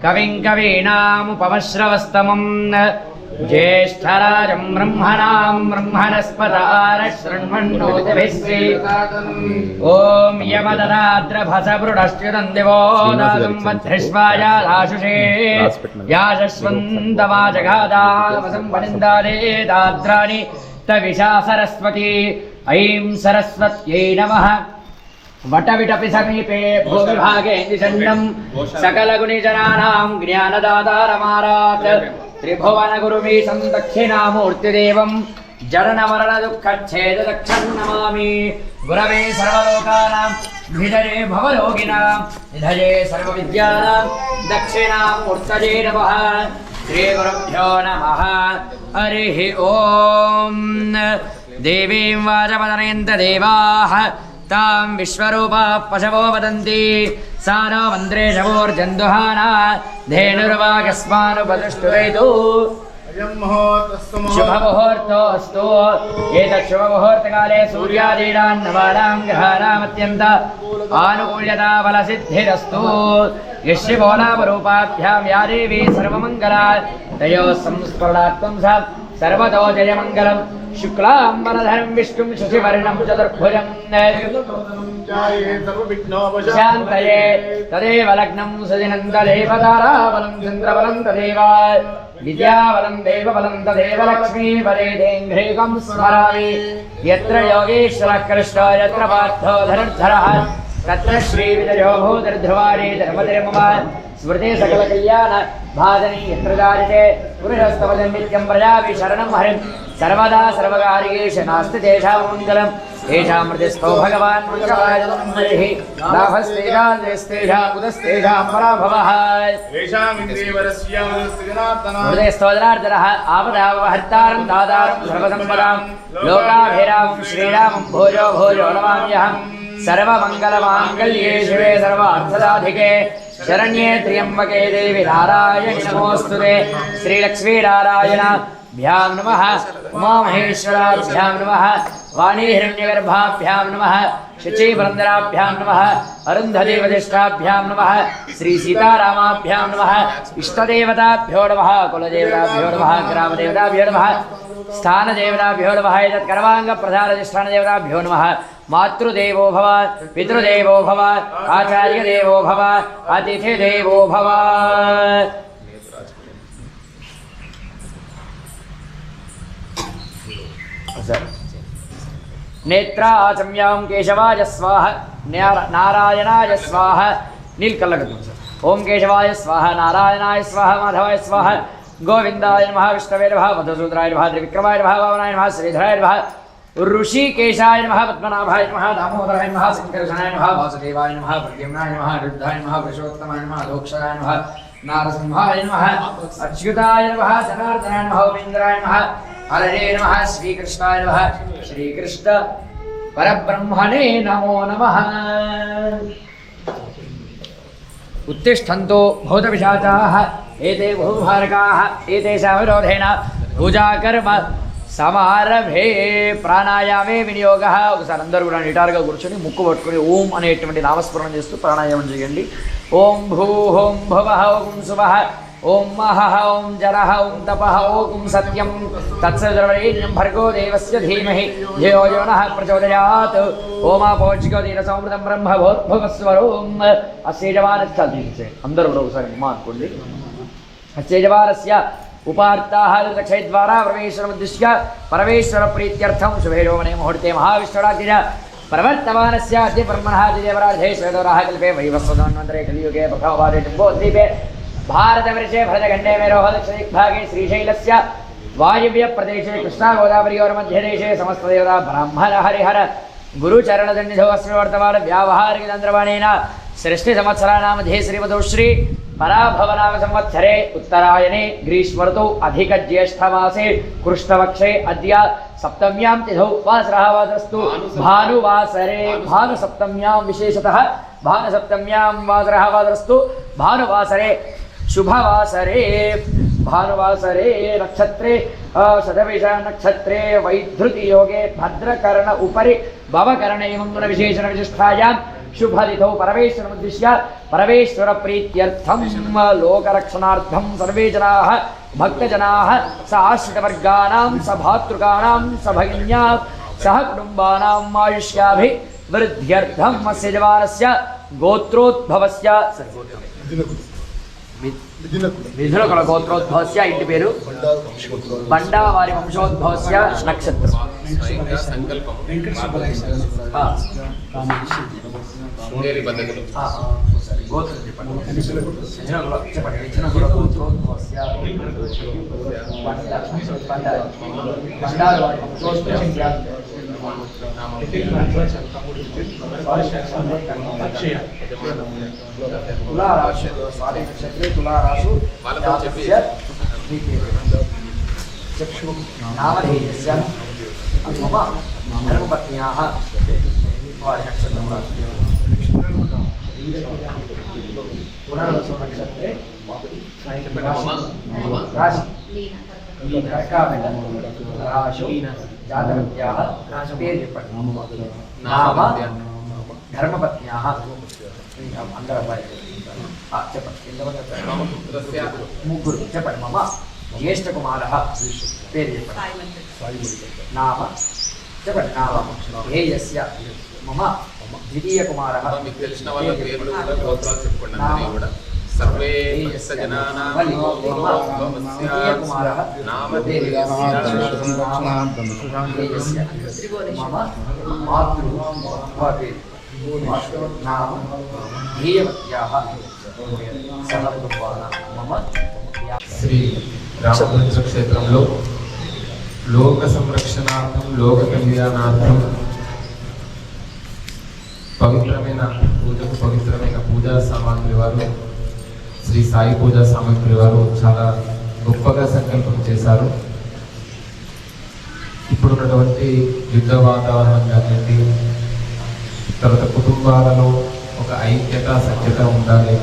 कविं कवीनामुपमश्रवस्तमम् ज्येष्ठराजं ब्रह्मणां ब्रह्मणस्पतारशृण्वन्नोतिभिः ॐ यमदराद्रभसभृडश्च्युतं दिवो दातुं वध्रिष्वाया आशुषे याशस्वन्दवाजगादावसंपनिन्दादे दाद्राणि तविषा सरस्वती ऐं सरस्वत्यै नमः वटविटपि समीपे भूविभागे निषण्णं सकलगुणिजनानां ज्ञानदातारमारात् त्रिभुवनगुरुमीशं दक्षिणामूर्तिदेवं जडनमरणदुःखच्छेददक्षं नमामि गुरवे सर्वलोकानां निधये भवरोगिणां निधये सर्वविद्यानां दक्षिणामूर्तये नमः श्रीगुरुभ्यो नमः हरिः ॐ देवीं वाचमदनयन्त देवाः तां विश्वरूपा पशवो वदन्ति सा नो मन्त्रे शवोर्जन्दुहाना धेनुर्वागस्मानुपतिष्ठुरैतु शुभमुहूर्तोऽस्तु एतत् शुभमुहूर्तकाले सूर्यादीनां ग्रहाणामत्यन्त आनुकूल्यता बलसिद्धिरस्तु यश्शिवो नामरूपाभ्यां या देवी सर्वमङ्गला तयोः संस्मरणार्थं सा सर्वतो जयमङ्गलम् शुक्लाम्बरधरं विष्णुं शशिवर्णं चतुर्भुजं शान्तये तदेव लग्नं सुदिनं तदेव ताराबलं चन्द्रबलं तदेव विद्याबलं देवबलं तदेव लक्ष्मीपदेघ्रेकं स्मरामि यत्र योगेश्वरः कृष्णो यत्र पार्थो धनुर्धरः तत्र श्रीविजयो भूतिर्ध्रुवाणी धर्मतिर्मम स्मृति सकलकल्याण भाजनी यत्र जायते पुरुषस्तवजं नित्यं प्रजापि शरणं हरिं सर्वदा सर्वकार्येषु नास्ति तेषां मङ्गलं तेषां हृदिस्थो भगवान् मङ्गलायः लाभस्तेषां उदस्तेषां पराभवः हृदयस्थोदरार्जनः आपदावहर्तारं दातारं सर्वसम्पदां लोकाभिरामं श्रीरामं भोजो भोजो नमाम्यहम् सर्वमङ्गलमाङ्गल्ये शिवे सर्वार्थसाधिके शरण्ये त्र्यम्बके देवी नारायणि नमोऽस्तुते श्रीलक्ष्मीनारायणाभ्यां नमः उमामहेश्वराभ्यां नमः वाणीहिरण्यगर्भाभ्यां नमः शचीपुरन्दराभ्यां नमः अरुन्धतीवधिष्ठाभ्यां नमः श्रीसीतारामाभ्यां नमः इष्टदेवताभ्यो नमः कुलदेवताभ्यो नमः ग्रामदेवताभ्यो नमः स्थानदेवताभ्यो नमः एतत्कर्माङ्गप्रधानधिष्ठानदेवताभ्यो नमः मातृदेवो भव पितृदेवो भव आचार्यदेवो भव अतिथिदेवो भव नेत्राचम्यां केशवाय स्वाहा नारायणाय स्वाहा नीलकल्लगतु ओम केशवाय स्वाहा नारायणाय स्वाहा माधवाय स्वाहा गोविंदाय नमः विष्णवे नमः मधुसूदनाय नमः त्रिविक्रमाय नमः वामनाय नमः श्रीधराय नमः ऋषिकेशाय नमः पद्मनाभाय नमः दामोदराय नमः संकर्षणाय नमः वासुदेवाय नमः प्रद्युम्नाय नमः रुद्धाय नमः पुरुषोत्तमाय नमः दोक्षाय नमः नारसिंहाय नमः अच्युताय नमः जनार्दनाय नमः उपेन्द्राय नमः हरये नमः श्रीकृष्णाय नमः श्रीकृष्ण परब्रह्मणे नमो नमः उत्तिष्ठन्तो भूतपिशाचाः एते भूभारकाः एतेषां विरोधेन पूजाकर्म సమారభే ప్రాణాయామే వినియోగ ఒకసారి అందరూ కూడా నిటారుగా కూర్చొని ముక్కు పట్టుకొని ఓం అనేటువంటి నామస్మరణ చేస్తూ ప్రాణాయామం చేయండి ఓం భూ ఓం భువః ఓం సువః ఓం మహః ఓం జరః ఓం తపః ఓం సత్యం తత్సవితుర్వరేణ్యం భర్గో దేవస్య ధీమహి ధియో యో నః ప్రచోదయాత్ ఓమాపోజ్జికో దీరసమృతం బ్రహ్మ భూర్భువస్వరం అస్యేజవానస్య అందరూ కూడా ఒకసారి అమ్మ అనుకోండి అస్యేజవానస్య उपार्ताः दक्षयद्वारा परमेश्वरमुद्दिश्य परमेश्वरप्रीत्यर्थं शुभेरोमणे मुहूर्ते महाविष्णुराज्ञ प्रवर्तमानस्य अद्य ब्रह्मणः द्वितीयपरार्धे श्वेतवराह कल्पे वैवस्वतन्वन्तरे कलियुगे प्रथमपादे जम्बोद्वीपे भारतवर्षे भरतखण्डे मेरोः दक्षिणदिग्भागे श्रीशैलस्य वायव्यप्रदेशे कृष्णागोदावरीयोर्मध्यदेशे समस्तदेवता ब्राह्मण हरिहर गुरुचरणदण्डिधो अस्मिन् वर्तमान व्यावहारिकतन्त्रवाणेन सृष्टिसंवत्सराणामध्ये श्रीमतौ श्री पराभवनाम संवत्सरे उत्तरायणे ग्रीष्मर्तौ अधिकज्येष्ठमासे कृष्णपक्षे अद्य सप्तम्यां तिथौ वासरः वासरस्तु भानुवासरे भानुसप्तम्यां विशेषतः भानुसप्तम्यां वासरः वासरस्तु भानुवासरे शुभवासरे भानुवासरे नक्षत्रे शतभिषा नक्षत्रे वैधृति योगे भद्रकर्ण उपरि भवकर्णे मंगल विशेषण विशिष्टायां शुभरितौ परमेश्वरमुद्दिश्य परमेश्वरप्रीत्यर्थं लोकरक्षणार्थं सर्वे जनाः भक्तजनाः स आश्रितवर्गाणां स भातृकाणां स भगिन्यां सह कुटुम्बानाम् आयुष्याभिवृद्ध्यर्थम् अस्य जवानस्य गोत्रोद्भवस्य मिथुनकुल गोत्रोद्भवस्य इंटि पेरु बंडा वारी वंशोद्भवस्य नक्षत्रं శృంగేరి పద్ధతులు तुलाराशु धर्मपत्न्याः पुनर्वसुनक्षत्रे राशु जातवत्याः नाम धर्मपत्न्याः मुग्गुरु చెప్పండి మమ జ్యేష్ఠకుమారः పేరు చెప్పండి నామ చెప్పండి నామ హేయస్య మమ ద్వితీయకుమారः మీకు తెలిసిన వాళ్ళ పేర్లు కూడా గోత్రాలు చెప్పుకోండి అందరినీ కూడా సర్వే జనానాం ద్వితీయకుమారः నామధేయస్య మమ మాతృ नाम ध्येयवत्याः सहकुटुम्बानां मम శ్రీ రామచంద్ర క్షేత్రంలో లోక సంరక్షణార్థం లోక కళ్యాణార్థం పవిత్రమైన పూజకు పవిత్రమైన పూజా సామాగ్రి వారు శ్రీ సాయి పూజా సామాగ్రి వారు చాలా గొప్పగా సంకల్పం చేశారు. ఇప్పుడున్నటువంటి యుద్ధ వాతావరణం కానివ్వండి, తర్వాత కుటుంబాలలో ఒక ఐక్యత సఖ్యత ఉండాలి.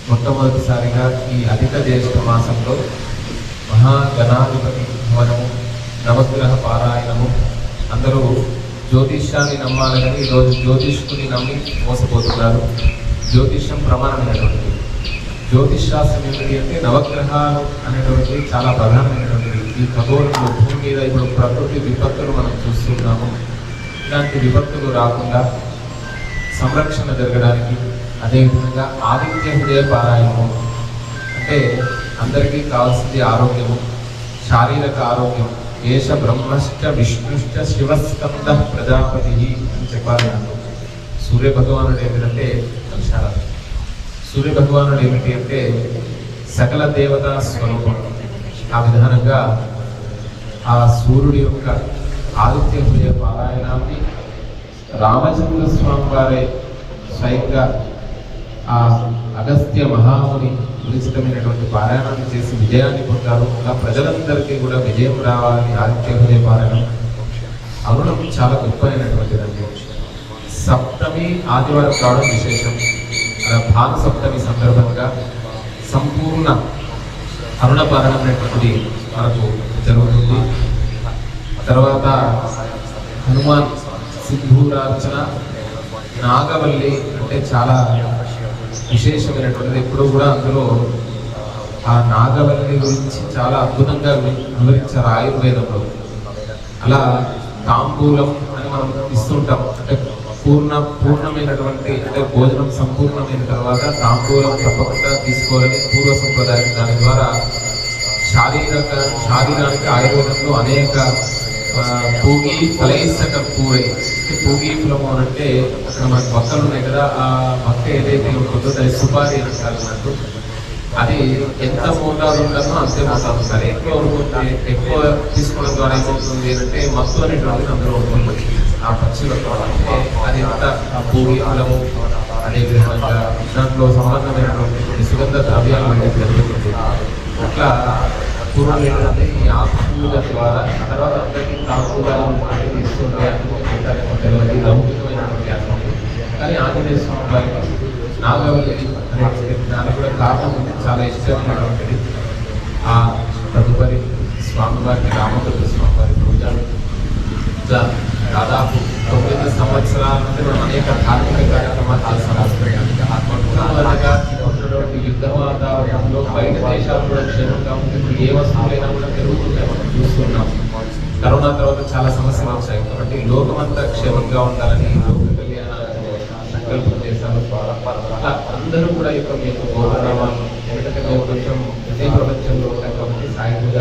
మొట్టమొదటిసారిగా ఈ అధిక జ్యేష్ఠ మాసంలో మహాగణాధిపతి భవనము నవగ్రహ పారాయణము. అందరూ జ్యోతిష్యాన్ని నమ్మాలని ఈరోజు జ్యోతిష్కుని నమ్మి మోసపోతున్నారు. జ్యోతిష్యం ప్రమాణమైనటువంటిది. జ్యోతిష్ శాస్త్రం ఏమిటి అంటే నవగ్రహాలు అనేటువంటిది చాలా ప్రధానమైనటువంటిది. ఈ ఖగోళంలో భూమి మీద ఇప్పుడు ప్రకృతి విపత్తులు మనం చూస్తున్నాము. ఇలాంటి విపత్తులు రాకుండా సంరక్షణ జరగడానికి, అదేవిధంగా ఆదిత్య హృదయ పారాయణము అంటే అందరికీ కావాల్సింది ఆరోగ్యము, శారీరక ఆరోగ్యం. ఏష బ్రహ్మశ్చ విష్ణుశ్చ శివస్కంద ప్రజాపతి అని చెప్పాలి. నాకు సూర్య భగవానుడు ఏమిటంటే సూర్య భగవానుడు ఏమిటి అంటే సకల దేవతా స్వరూపం. ఆ విధానంగా ఆ సూర్యుడి యొక్క ఆదిత్య హృదయ పారాయణాన్ని రామచంద్ర స్వామి వారే స్వయంగా ఆ అగస్త్య మహాముని ఉచితమైనటువంటి పారాయణాన్ని చేసి విజయాన్ని పొందారు. అలా ప్రజలందరికీ కూడా విజయం రావాలని ఆదిత్య హృదయ పారాయణం అరుణం చాలా గొప్పైనటువంటిదండి. సప్తమి ఆదివారం కావడం విశేషం. అలా భాను సప్తమి సందర్భంగా సంపూర్ణ అరుణ పారాయణం అనేటువంటిది మనకు జరుగుతుంది. తర్వాత హనుమాన్ సింధూరార్చన, నాగవల్లి అంటే చాలా విశేషమైనటువంటిది. ఎప్పుడూ కూడా అందులో ఆ నాగవల్లి గురించి చాలా అద్భుతంగా వివరించారు ఆయుర్వేదంలో. అలా తాంబూలం అని మనం ఇస్తుంటాం. అంటే పూర్ణమైనటువంటి అంటే భోజనం సంపూర్ణమైన తర్వాత తాంబూలం తప్పకుండా తీసుకోవాలని పూర్వ సంప్రదాయం. దాని ద్వారా శారీరానికి ఆయుర్వేదంలో అనేక పూగి ఫలైసక పూరై, పూగి ఫలము అని అంటే అక్కడ మనకు మొక్కలు ఉన్నాయి కదా, ఆ మొక్క ఏదైతే ఉంటుందో దాని సుపారి అని అంటారు అన్నట్టు. అది ఎంత మోతాదు ఉంటుందో అంతే మోతాదు ఉండాలి. ఎక్కువ తీసుకోవడం ద్వారా ఏమవుతుంది అంటే మత్తు అనేటువంటిది అందులో ఉంటుంది. ఆ పక్షులతో అంటే అది ఎంత పూగి ఫలము, అదేవిధంగా దాంట్లో సంబంధమైనటువంటి సుగంధ ద్రవ్యాలు అనేది జరుగుతుంది. అట్లా పూర్వం ఏంటంటే ఈ ఆకుల ద్వారా తర్వాత అందరికీ తాకురాలు తీసుకుంటే లౌకికమైనటువంటి అర్థం. కానీ ఆంజనేయ స్వామి వారికి నాగవల్లి అనే దానికి కూడా కారణం ఉంది, చాలా ఇష్టమైనటువంటిది. ఆ తదుపరి స్వామివారికి రామభద్ర స్వామివారి పూజ ఇట్లా దాదాపు 9 సంవత్సరాల నుండి మనం అనేక ధార్మిక కార్యక్రమాలు చేస్తున్నాం. యుద్ధ వాతావరణంలో బయట దేశాలు కూడా క్షేమంగా ఉంది. ఇప్పుడు ఏ వస్తువులైనా కూడా పెరుగుతుంటాయి మనం చూస్తున్నాం. కరోనా తర్వాత చాలా సమస్యలు వచ్చాయి కాబట్టి లోకమంతా క్షేమంగా ఉండాలని లోక కళ్యాణ సంకల్పం చేశారు. అట్లా అందరూ కూడా ఈ యొక్క గౌరవాలు ఎందుకంటే మేము కొంచెం విజయ ప్రపంచంలో ఉంటాం కాబట్టి సాయి పూజ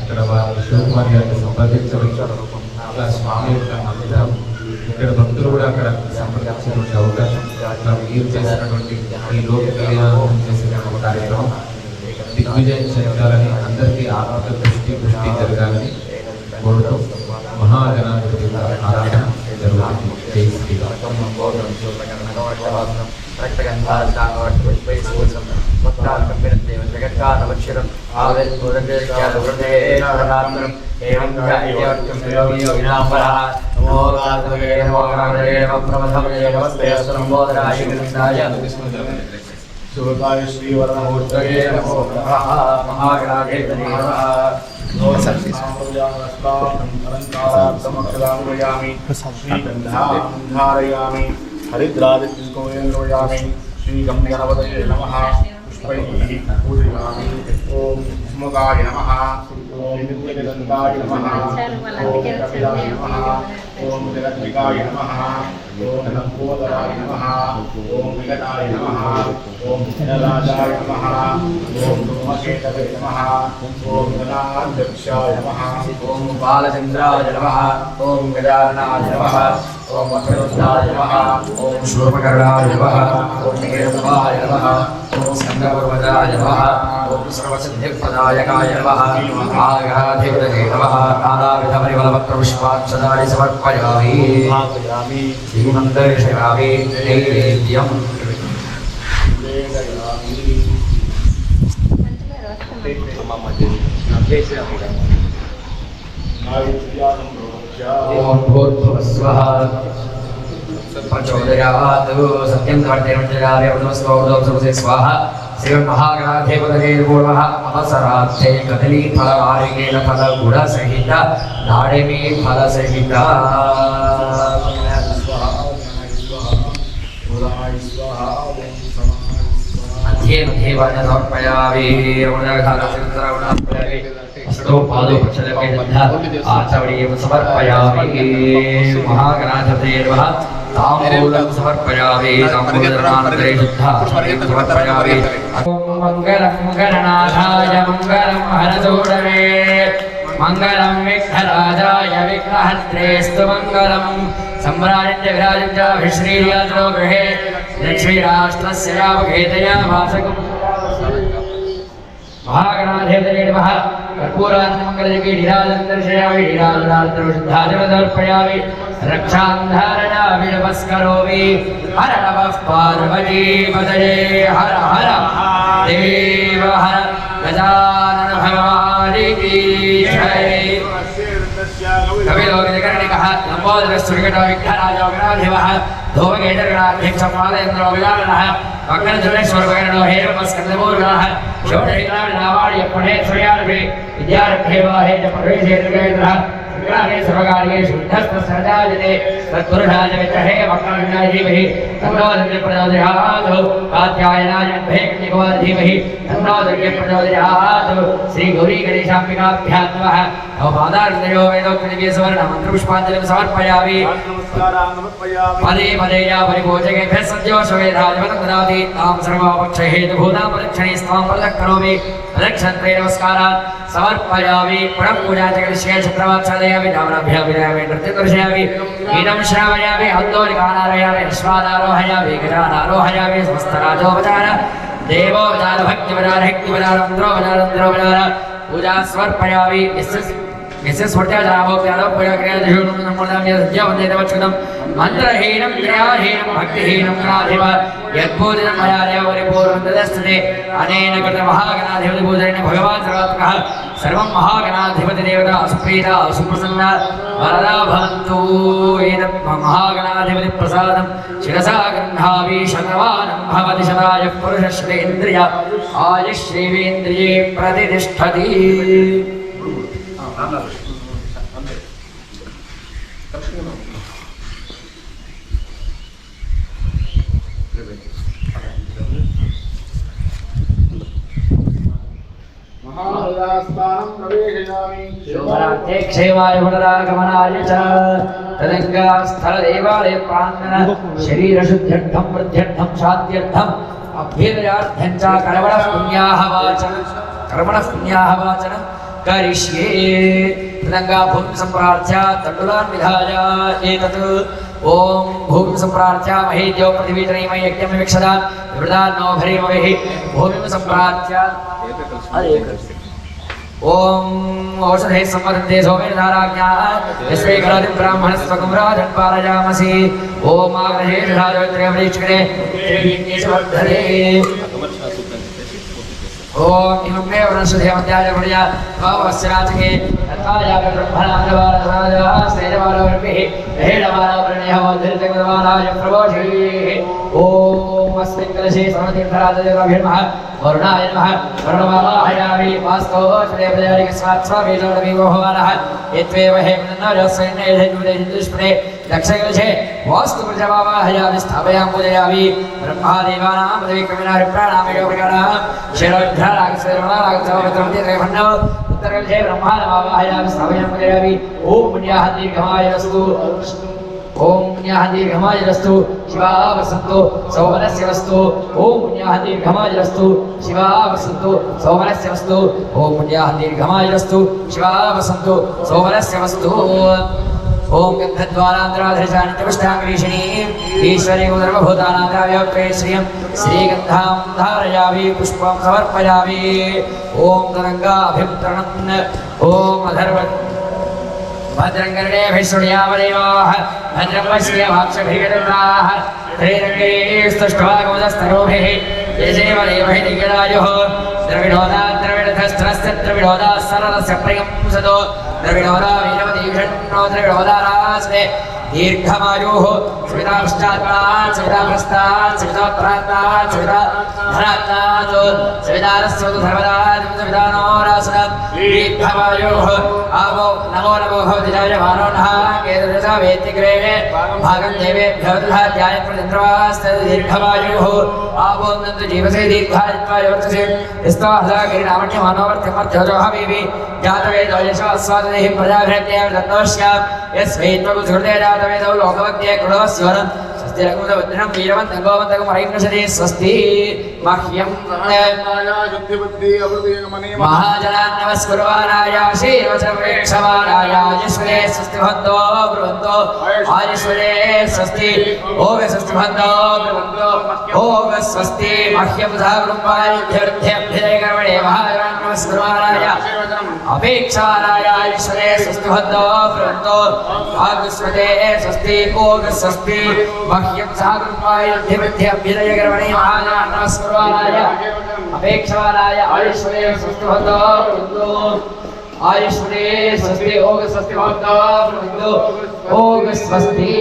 అక్కడ వారి శివకుమార్ గారిని సంప్రదించవచ్చు. అట్లా స్వామి యొక్క మందిరం ఇక్కడ భక్తులు కూడా అక్కడ సంప్రదించినటువంటి అవకాశం అట్లా మీరు చేసినటువంటి ఈ లోక కళ్యాణం చేసిన కార్యక్రమం దిగ్విజయం చెందాలని అందరికీ ఆత్మక దృష్టి జరగాలని కోరుతూ మహాగణాధిపతి ఆరాధన జరుగుతుంది. జై శ్రీరామ్. శివకాయ శ్రీవరమూర్తయే నమో నమః. మహాగణాధిపతయే నమః. అలంకారార్థమక్షరామి శ్రీగంధాం ధారయామి హరిద్రాదికోయామి శ్రీగం గణపతయే నమః. పుష్పైః పూజయామి. ఓం సుముఖాయ నమః. ఓం నిత్యగంధాయ నమః. ఓం కపిలాయ నమః. ఓం జగద్వికాయ నమః. ఓం లంబోదరాయ నమః. ఓం వికటాయ నమః. ఓం ధనరాజాయ నమః. ఓం ధూమకేతవే నమః. ఓం గణాధ్యక్షాయ నమః. ఓం బాలచంద్రాయ నమః. ఓం గజాననాయ నమః. ఓం వక్రతుండాయ నమః. ఓం శూర్పకర్ణాయ నమః. ఓం నీలకంఠాయ నమః. ఓం స్కందపర్వతాయ నమః. ఓం సర్వసిద్ధిప్రదాయకాయ నమః. మహాగణాధిపతయే నమః. నానావిధపరిమళపత్రపుష్పాక్షతాని సమర్పయామి. శ్రీమంతరిషయామి నైవేద్యం. ఓం భూర్భువస్వః ప్రచోదయాత్. సత్యం ధర్మేణ స్వాహ. శ్రీమన్మహాగణాధిపతయే నమః. అవసరార్థే కదలీ ఫలవారికేణ ఫలగుణ సహిత దాడిమీ ఫల సహిత మధ్యే మధ్యే వర్ణ సమర్పయామి. ఆచమనీయం సమర్పయామి. మహాగణాధిపతయే నమః. తాంబూలం సమర్పయామి. తాంబూలానంతరే శుద్ధాచమనీయం సమర్పయామి. మంగళం గణనాథాయ మంగళం హరసూడవే మంగళం విఘ్నరాజాయ విఘ్నహర్త్రేస్తు మంగళం. सम्राजन्य विराजन्याभिश्रीर्याजनो गृहे लक्ष्मीराष्ट्रस्य यावघेतया वासकम्. महागणाधिपतये नमः. कर्पूरान्मङ्गलजगे नीराजनं दर्शयामि. नीराजनार्द्रविशुद्धाचमनमर्पयामि. रक्षान्धारयामि नमस्करोमि. हर नमः पार्वतीपतये. हर हर देव हर गजानन भगवान् की जय. कविलोकनिकर्णिकः लम्बोदरस्तुर्गणो विघ्नराजो गणाधिपः धूमकेतगणाध्यक्षमालेन्द्रो विलालनः वक्रधुरेश्वरगणो हेमस्कन्दपूर्णः षोडशकलावाण्यपणेश्वर्यार्भे विद्यारभ्ये वाहे च प्रवेशे निर्वेन्द्रः विग्रहे सर्वकार्येषु विद्धस्तसर्जायते तत्पुरुषाय विग्रहे वक्रविघ्नाय धीमहि तन्नो दुर्गे प्रचोदयात्. कात्यायनाय विद्महे कन्यकाय धीमहि तन्नो दुर्गे प्रचोदयात्. श्री गौरी गणेशाम्बिकाभ्यां नमः. पादार्घ्यो वेदोक्तनिवे सुवर्णमन्त्रपुष्पाञ्जलिं समर्पयामि. पदे पदे या परिभोजकेभ्यः सद्यो शवेधाजवनं ददाति तां सर्वापक्षहेतुभूतां परीक्षणे स्वां प्रदक्षिणोमि. प्रदक्षिणे नमस्कारान् समर्पयामि. प्रणपूजा च करिष्ये. चक्रवात्सादयामि. दामनाभ्यां विनयामि. नृत्यं दर्शयामि. गीतं श्रावयामि. हन्तोलिकानारयामि. विश्वानारोहयामि. गजानारोहयामि. समस्तराजोपचार देवोपचार भक्तिपचार हिक्तिपचार मन्त्रोपचार तन्त्रोपचार पूजा समर्पयामि. यस्य स्फूर्त्याचारोक्त्यालोक्यक्रियादिषु मन्त्रहीनं क्रियाहीनं भक्तिहीनं गणाधिप यद्भोजनं मया देवपरिपूर्णं तदस्तुते. अनेन कृतमहागणाधिपतिपूजनेन भगवान् सर्वात्मकः सर्वं महागणाधिपतिदेवता सुप्रीता सुप्रसन्ना वरदा भवन्तु. एतत् महागणाधिपतिप्रसादं शिरसा गृह्णामि. शतमानं भवति शतायुः पुरुषश्रेन्द्रिय आयुश्रीवेन्द्रिये प्रतिष्ठति. शोभनार्थे क्षेमाय पुनरागमनाय च तदङ्गास्थलदेवालय प्राङ्गण शरीरशुद्ध्यर्थं वृद्ध्यर्थं शान्त्यर्थम् अभ्युदयार्थं च कर्मणः पुण्याः वाचन करिष्ये तदङ्गा भूमिं सम्प्रार्थ्य तण्डुलान् विधाय एतत् ॐ भूमिं सम्प्रार्थ्य महे द्यौ पृथिवीतनैमय यज्ञं विवक्षदा विवृदान्नो भरीमवेहि भूमिं सम्प्रार्थ्य ओम औषधे संवदन्ते सोमेन धाराज्ञाः यस्मै करोति ब्राह्मणस्त्वकं राजन् पारयामसि ओम आग्रहे धारयत्र्यवरीक्षणे केशवर्धने ओम इमं मे वनस्पतिः मध्याय भुर्या भावस्य राजके तथाया ब्रह्मणान्दवारधारा स्तेजवारवर्भिः हेडवारवर्णयः धृतगवाराय प्रभोषिः ओम अस्मिन् कलशे सर्वतीर्थराजदेवाभिर्मः वरुणाय नमः वरुणवाहायामि वास्तो श्रेयप्रजारिक स्वात्स्वामीजोडवीवो भवानः यत्वेव हेमनन्नरसैन्येधेन्दुष्पणे दक्षकलशे वास्तु प्रजवावाहयामि स्थापयामि पूजयामि ब्रह्मादेवानां पदवीक्रमिणारिप्राणामेव प्रकाराः शिरोद्धारागस्वरमणारागस्वरमत्रमतीत्रयभण्डौ उत्तरकलशे ब्रह्मानवावाहयामि स्थापयामि पूजयामि ॐ पुण्याः दीर्घमायुरस्तु ओम पुण्याः दीर्घमायुरस्तु शिवा वसन्तु सौमनस्य वस्तु ओम पुण्याः दीर्घमायुरस्तु शिवा वसन्तु सौमनस्य वस्तु ओम पुण्याः दीर्घमायुरस्तु शिवा वसन्तु सौमनस्य वस्तु ओम गन्धद्वारान्तराधरचानित्यपुष्टाङ्गरीषिणीं ईश्वरी उदर्वभूतानाग्राव्योक्ते श्रियं श्रीगन्धां धारयामि पुष्पं समर्पयामि ओम तरङ्गाभितरणन् ओम अधर्व भद्रङ्गर्णेभिः भद्रं पश्येमाक्षभिर्गदाः त्रैरङ्गैस्तुष्टवागोदस्तरोभिः यजेवदेवहि निगदायुः द्रविणोदा द्रविणधस्त्रस्य द्रविणोदा सरलस्य प्रियं सदो द्रविणोदा वीरवदीषण्णो द्रविणोदा रास्ते दीर्घमायुः सवितापश्चात्पणात् सविताप्रस्तात् सवितोत्तरात्तात् सविताधरात्तात् सवितारस्वतु सर्वदात् सवितानो रासनात् दीर्घमायुः आवो नमो नमो भवति जायमानो नः केतुर्दशा वेत्तिग्रे भागं देवेभ्यो दधात्याय प्रचन्द्रवास्ते दीर्घमायुः आवो नन्तु जीवसे दीर्घायुत्वाय वर्तसे स्तोहदा गिरिनामण्यमानोवर्त्यमर्थजो हवीवि जातवेदो यशो अस्वादनेहि प्रजाभिरज्ञेव दत्तोष्याम् यस्मै त्वगुसुहृदे जातवेदौ लोकवद्ये कृणवस्वरम् स्वस्ति रघुवद्भद्रं वीरवन्तं गोवन्तं मरैर्नशति स्वस्ति मह्यं महाजनान् नमस्कुर्वाणाय शीर्वचर्वेक्षमाणाय आयुष्वरे स्वस्ति भवन्तो ब्रुवन्तो आयुष्वरे स्वस्ति ओग स्वस्ति भवन्तो ब्रुवन्तो ओग स्वस्ति मह्यं सागुरुम्बायुभ्यर्थ्यभ्युदयकर्मणे महाजनान् नमस्कुर्वाणाय अपेक्षाणाय आयुष्वरे स्वस्ति भवन्तो ब्रुवन्तो आयुष्वरे स्वस्ति ओग स्वस्ति मह्यं सागुरुम्बायुभ्यर्थ्यभ्युदयकर्मणे महाजनान् नमस्कुर्वाणाय अपेक्षाणाय आयुष्वरे स्वस्ति भवन्तो ब्रुवन्तो आयुष्वरे स्वस्ति ओग स्वस्ति भवन्तो ब्रुवन्तो ओग स्वस्ति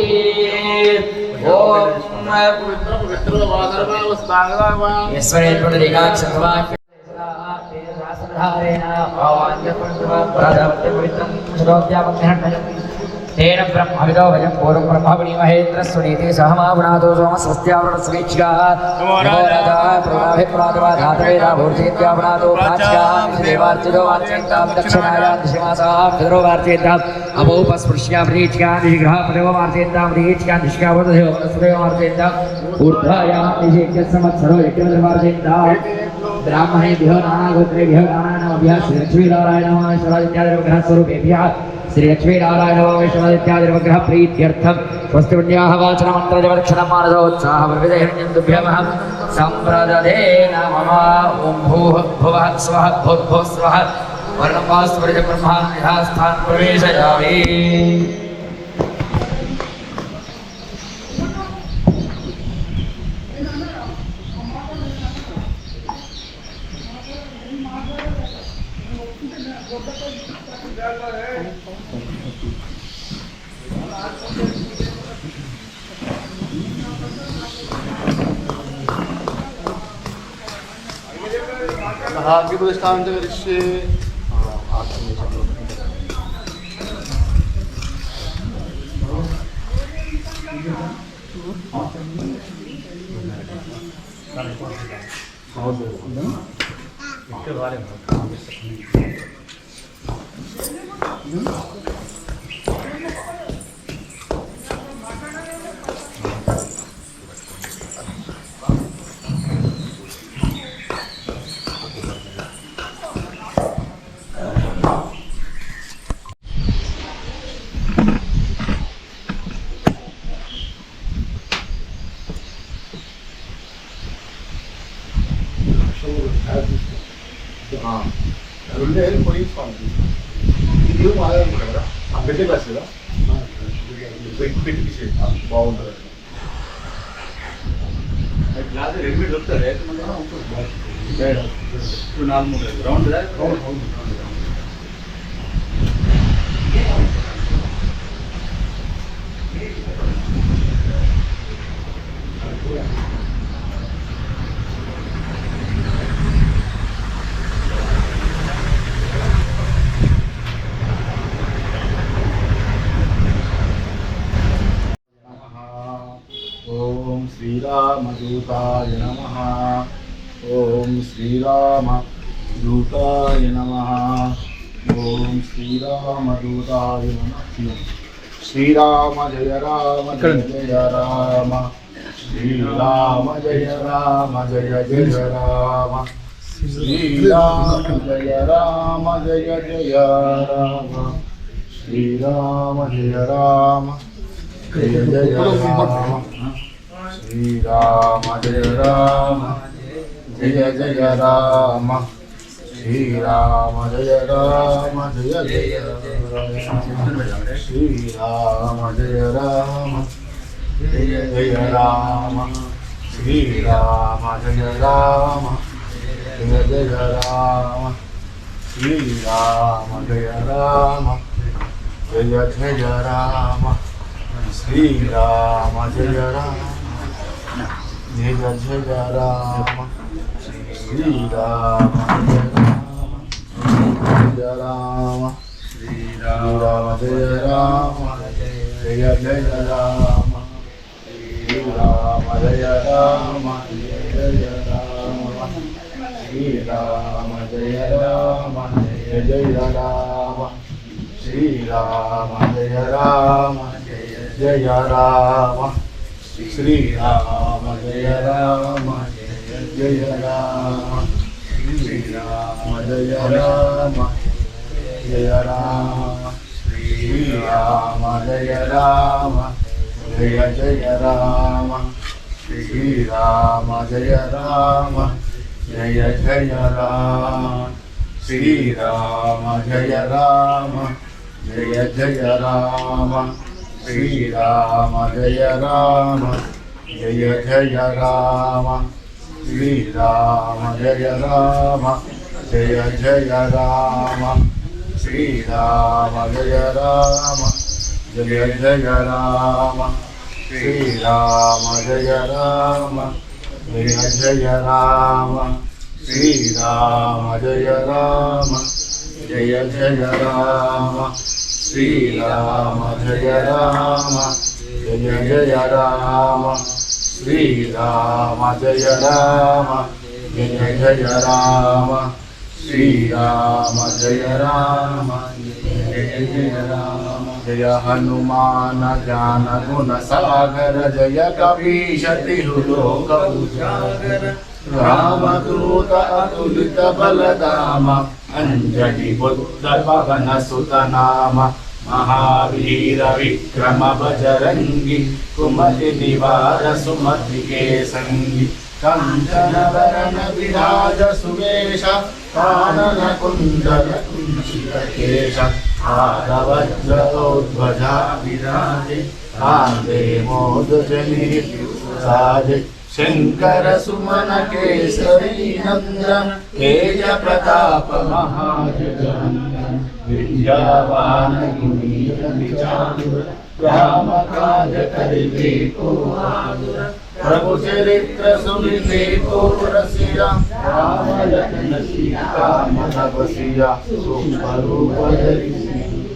ओम ईश्वरे पुनरीकाक्षवाक्य तेन ब्रह्मविदो वयं पूर्वं ब्रह्मविणीमहेन्द्रस्वनीति सहमागुणातो सोमस्वस्त्यावृतस्वीक्ष्याः नमो राजा प्रभाभिप्रातवा धातवेदा भूर्तित्यावृणातो प्राच्याः देवार्चितो वार्चयन्तां दक्षिणायां दिशिमासाः पितरो वार्चयन्ताम् अपोपस्पृश्या व्रीच्यां दिशिग्रहा पदवो वार्चयन्तां व्रीच्यां दिशिकावृतदेव वनस्पतयो वार्चयन्ताम् ऊर्ध्वायां दिशिक्यसंवत्सरो यज्ञवार्चयन्ताम् ब्राह्मणेभ्यो नानागोत्रेभ्यो नानानमभ्यः श्रीलक्ष्मीनारायणः ईश्वरादित्यादिविग्रहस्वरूपेभ्यः श्रीलक्ष्मीनारायण वैष्णवादित्यादिर्वग्रह प्रीत्यर्थं स्वस्ति पुण्याः वाचनमन्त्रजवक्षणं मानसोत्साहवर्विदहिरण्यन्दुभ्यमहं सम्प्रददे नमः ॐ भूः भुवः स्वः भूर्भुवः स्वः वर्णं वास्तु ब्रह्मास्थान् प्रवेशयामि प्रतिष्ठां च करिष्ये ఇది మాట్లాడుకుంటారా పెట్టే క్లాస్ కదా పెట్టి బాగుంటుంది క్లాస్ రెడీమేడ్ దొరుకుతారు ఇప్పుడు 4 రౌండ్ ఓం శ్రీరామదూతాయ నమః ఓం శ్రీరామదూతాయ నమః ఓం శ్రీరామదూతాయ నమః శ్రీరామ జయ రామ జయ జయ రామ శ్రీరామ జయ రామ జయ జయ రామ శ్రీరామ జయ రామ జయ జయ రామ శ్రీరామ జయ రామ జయ జయ రామ శ్రీరామ జయ రామ జయ జయ రామ శ్రీరామ జయ రామ జయ జయ శ్రీరామ జయ రామ జయ జయ రామ శ్రీరామ జయ రామ జయ జయ రామ శ్రీరామ జయ రామ జయ జయ రామ శ్రీరామ జయ రామ జయ జయ రామ శ్రీరామ జయ రామ శ్రీరామ జయ రామ జయ జయ రామ శ్రీరామ జయ రామ జయ జయ రామ శ్రీరామ జయ రామ జయ జయ రామ శ్రీరామ జయ రామ జయ రామ శ్రీరామ జయ రామ జయ రామ శ్రీరామ జయ రామ జయ రామ శ్రీరామ జయ రామ జయ జయ రామ శ్రీరామ జయ రామ జయ జయ రామ శ్రీరామ జయ రామ జయ జయ రామ శ్రీరామ జయ రామ జయ జయ రామ శ్రీరామ జయ రామ జయ జయ రామ శ్రీరామ జయ రామ జయ జయ రామ శ్రీరామ జయ రామ జయ జయ రామ శ్రీరామ జయ రామ జయ జయ రామ శ్రీరామ జయ రామ జయ జయ రామ శ్రీరామ జయ రామ జయ జయ రామ శ్రీరామ జయ రామ జయ జయ రామ జయ హనుమాన జ్ఞాన గుణ సాగర జయ కపీశ తిరులోక ఉజాగర రామదూత అతులిత బలధామ అంజలి బుద్ధ పవన సుత నామ మహావీర విక్రమ బజరంగి కుమతి నివార సుమతి కేసంగి కంచన వరణ విరాజ సువేష కానన కుండల కుంచిత కేశ హారవజ్రోధ్వజా విరాజే కాందే మోదజని సాజే శంకర సుమన కేసరీ నందన తేజ ప్రతాప మహాజగవందన విద్యావాన గుణీయ విచారుర రామ కాజ కరితే కో ఆదుర ప్రభు చరిత్ర సునితే కో రసియ రామ లఖన సీతా మధ బసియ సూక్ష్మ రూప ధరిసి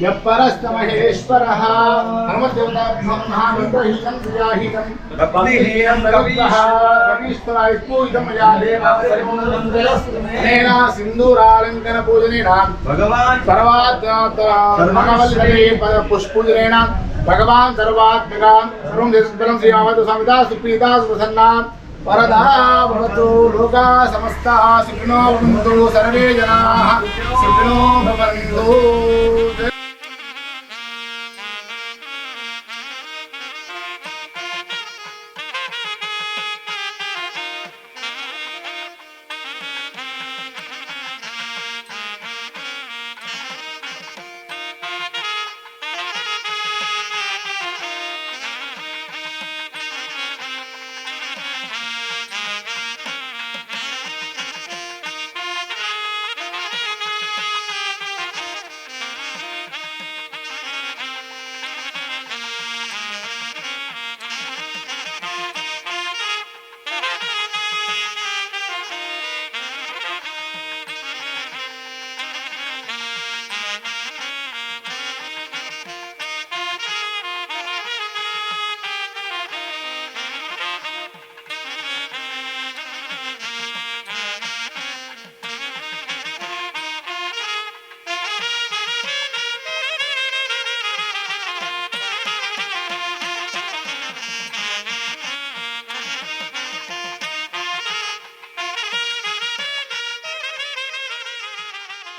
यपरस्तमहेश्वरः हनुमद्देवताभ्यो नमः मंत्रहीनं क्रियाहीनं भक्तिहीनं कविः कवीश्वराय पूजितं मया देवानेन सिन्दूरालङ्कन पूजनेन भगवान् सर्वात्मकवल्लभे पुष्पूजनेन भगवान् सर्वात्मकां सर्वं देशबलं श्रीरामद समिता सुप्रीता सुप्रसन्ना वरदा भवतु लोका समस्ताः सुखिनो भवन्तु सर्वे जनाः सुखिनो भवन्तु।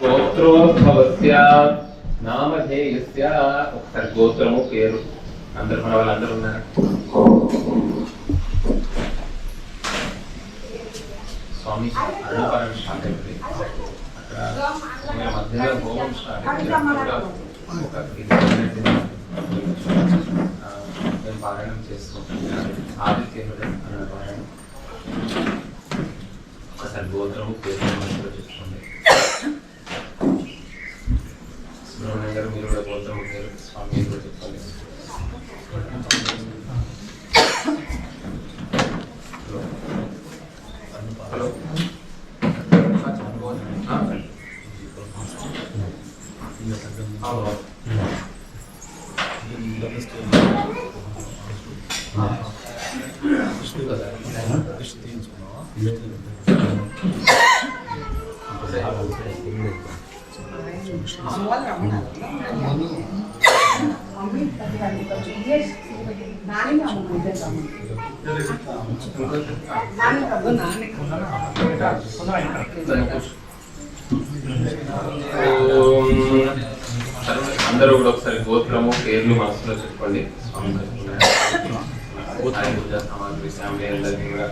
గోత్రోద్భవస్య నామధేయస్య ఒకసారి గోత్రము పేరు అందరు మన వాళ్ళందరూ ఉన్నారు. స్వామి అన్నపారం స్టార్ట్ అయింది అక్కడ మధ్యలో హోమం స్టార్ట్ అయింది. ఒక మేము పారాయణం చేసుకుంటాం ఆదిత్యుడు అన్నపారాయణం. ఒకసారి గోత్రము పేరు చూసుకోండి. సుబ్రహ్మణ్యం గారు మీరు కూడా గోత్రము పేరు స్వామి కూడా చెప్పండి. హలో అందరూ కూడా ఒకసారి గోత్రము పేర్లు మనసులో చెప్పండి. సామాగ్రి ఫ్యామిలీ అందరికీ కూడా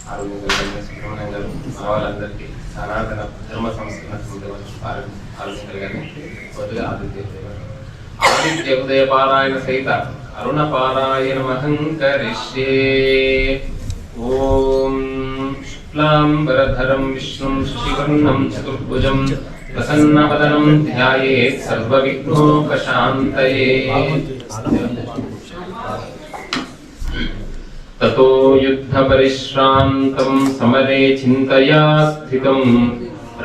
సుబ్రహ్మణ్యం గారు మన వాళ్ళందరికీ సనాతన ధర్మ సంస్కరణ ఆలోచనలు కానీ కొద్దిగా ఆదిత్య ఉదయ పారాయణ సహిత అరుణ పారాయణ మహంకరిష్యే. ఓం శుక్లాంబరధరం విష్ణుం శశివర్ణం చతుర్భుజం ప్రసన్నవదనం ధ్యాయేత్ సర్వవిఘ్నోపశాంతయే. తతో యుద్ధ పరిశ్రాంతం సమరే చింతయా స్థితం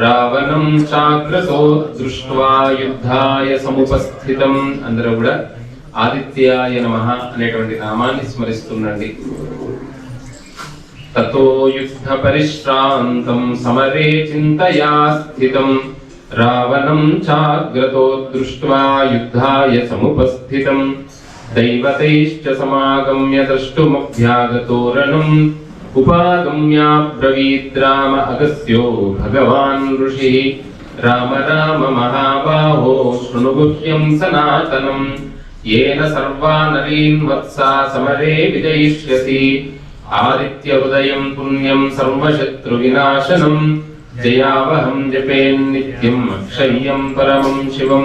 రావణం చాగ్రతో దృష్ట్వా యుద్ధాయ సముపస్థితం. అందరూ కూడా ఆదిత్యాయ నమః అనేటువంటి నామాన్ని స్మరిస్తుండండి. తతో యుద్ధ పరిశ్రాంతం సమరే చింతయా స్థితం రావణం చాగ్రతో దృష్ట్వా యుద్ధాయ సముపస్థితం దైవతైశ్చ సమాగమ్య ద్రష్టుమభ్యాగతోరణం ఉపాగమ్యాబ్రవీద్రామ అగస్త్యో భగవాన్ ఋషిః రామ రామ మహాబాహో శృణు గుహ్యం సనాతనం येन सर्वानरीन् वत्सा समरे विजयिष्यसि आदित्य हृदयं पुण्यं सर्वशत्रुविनाशनं जयावहं जपेन्नित्यम् अक्षय्यं परमं शिवं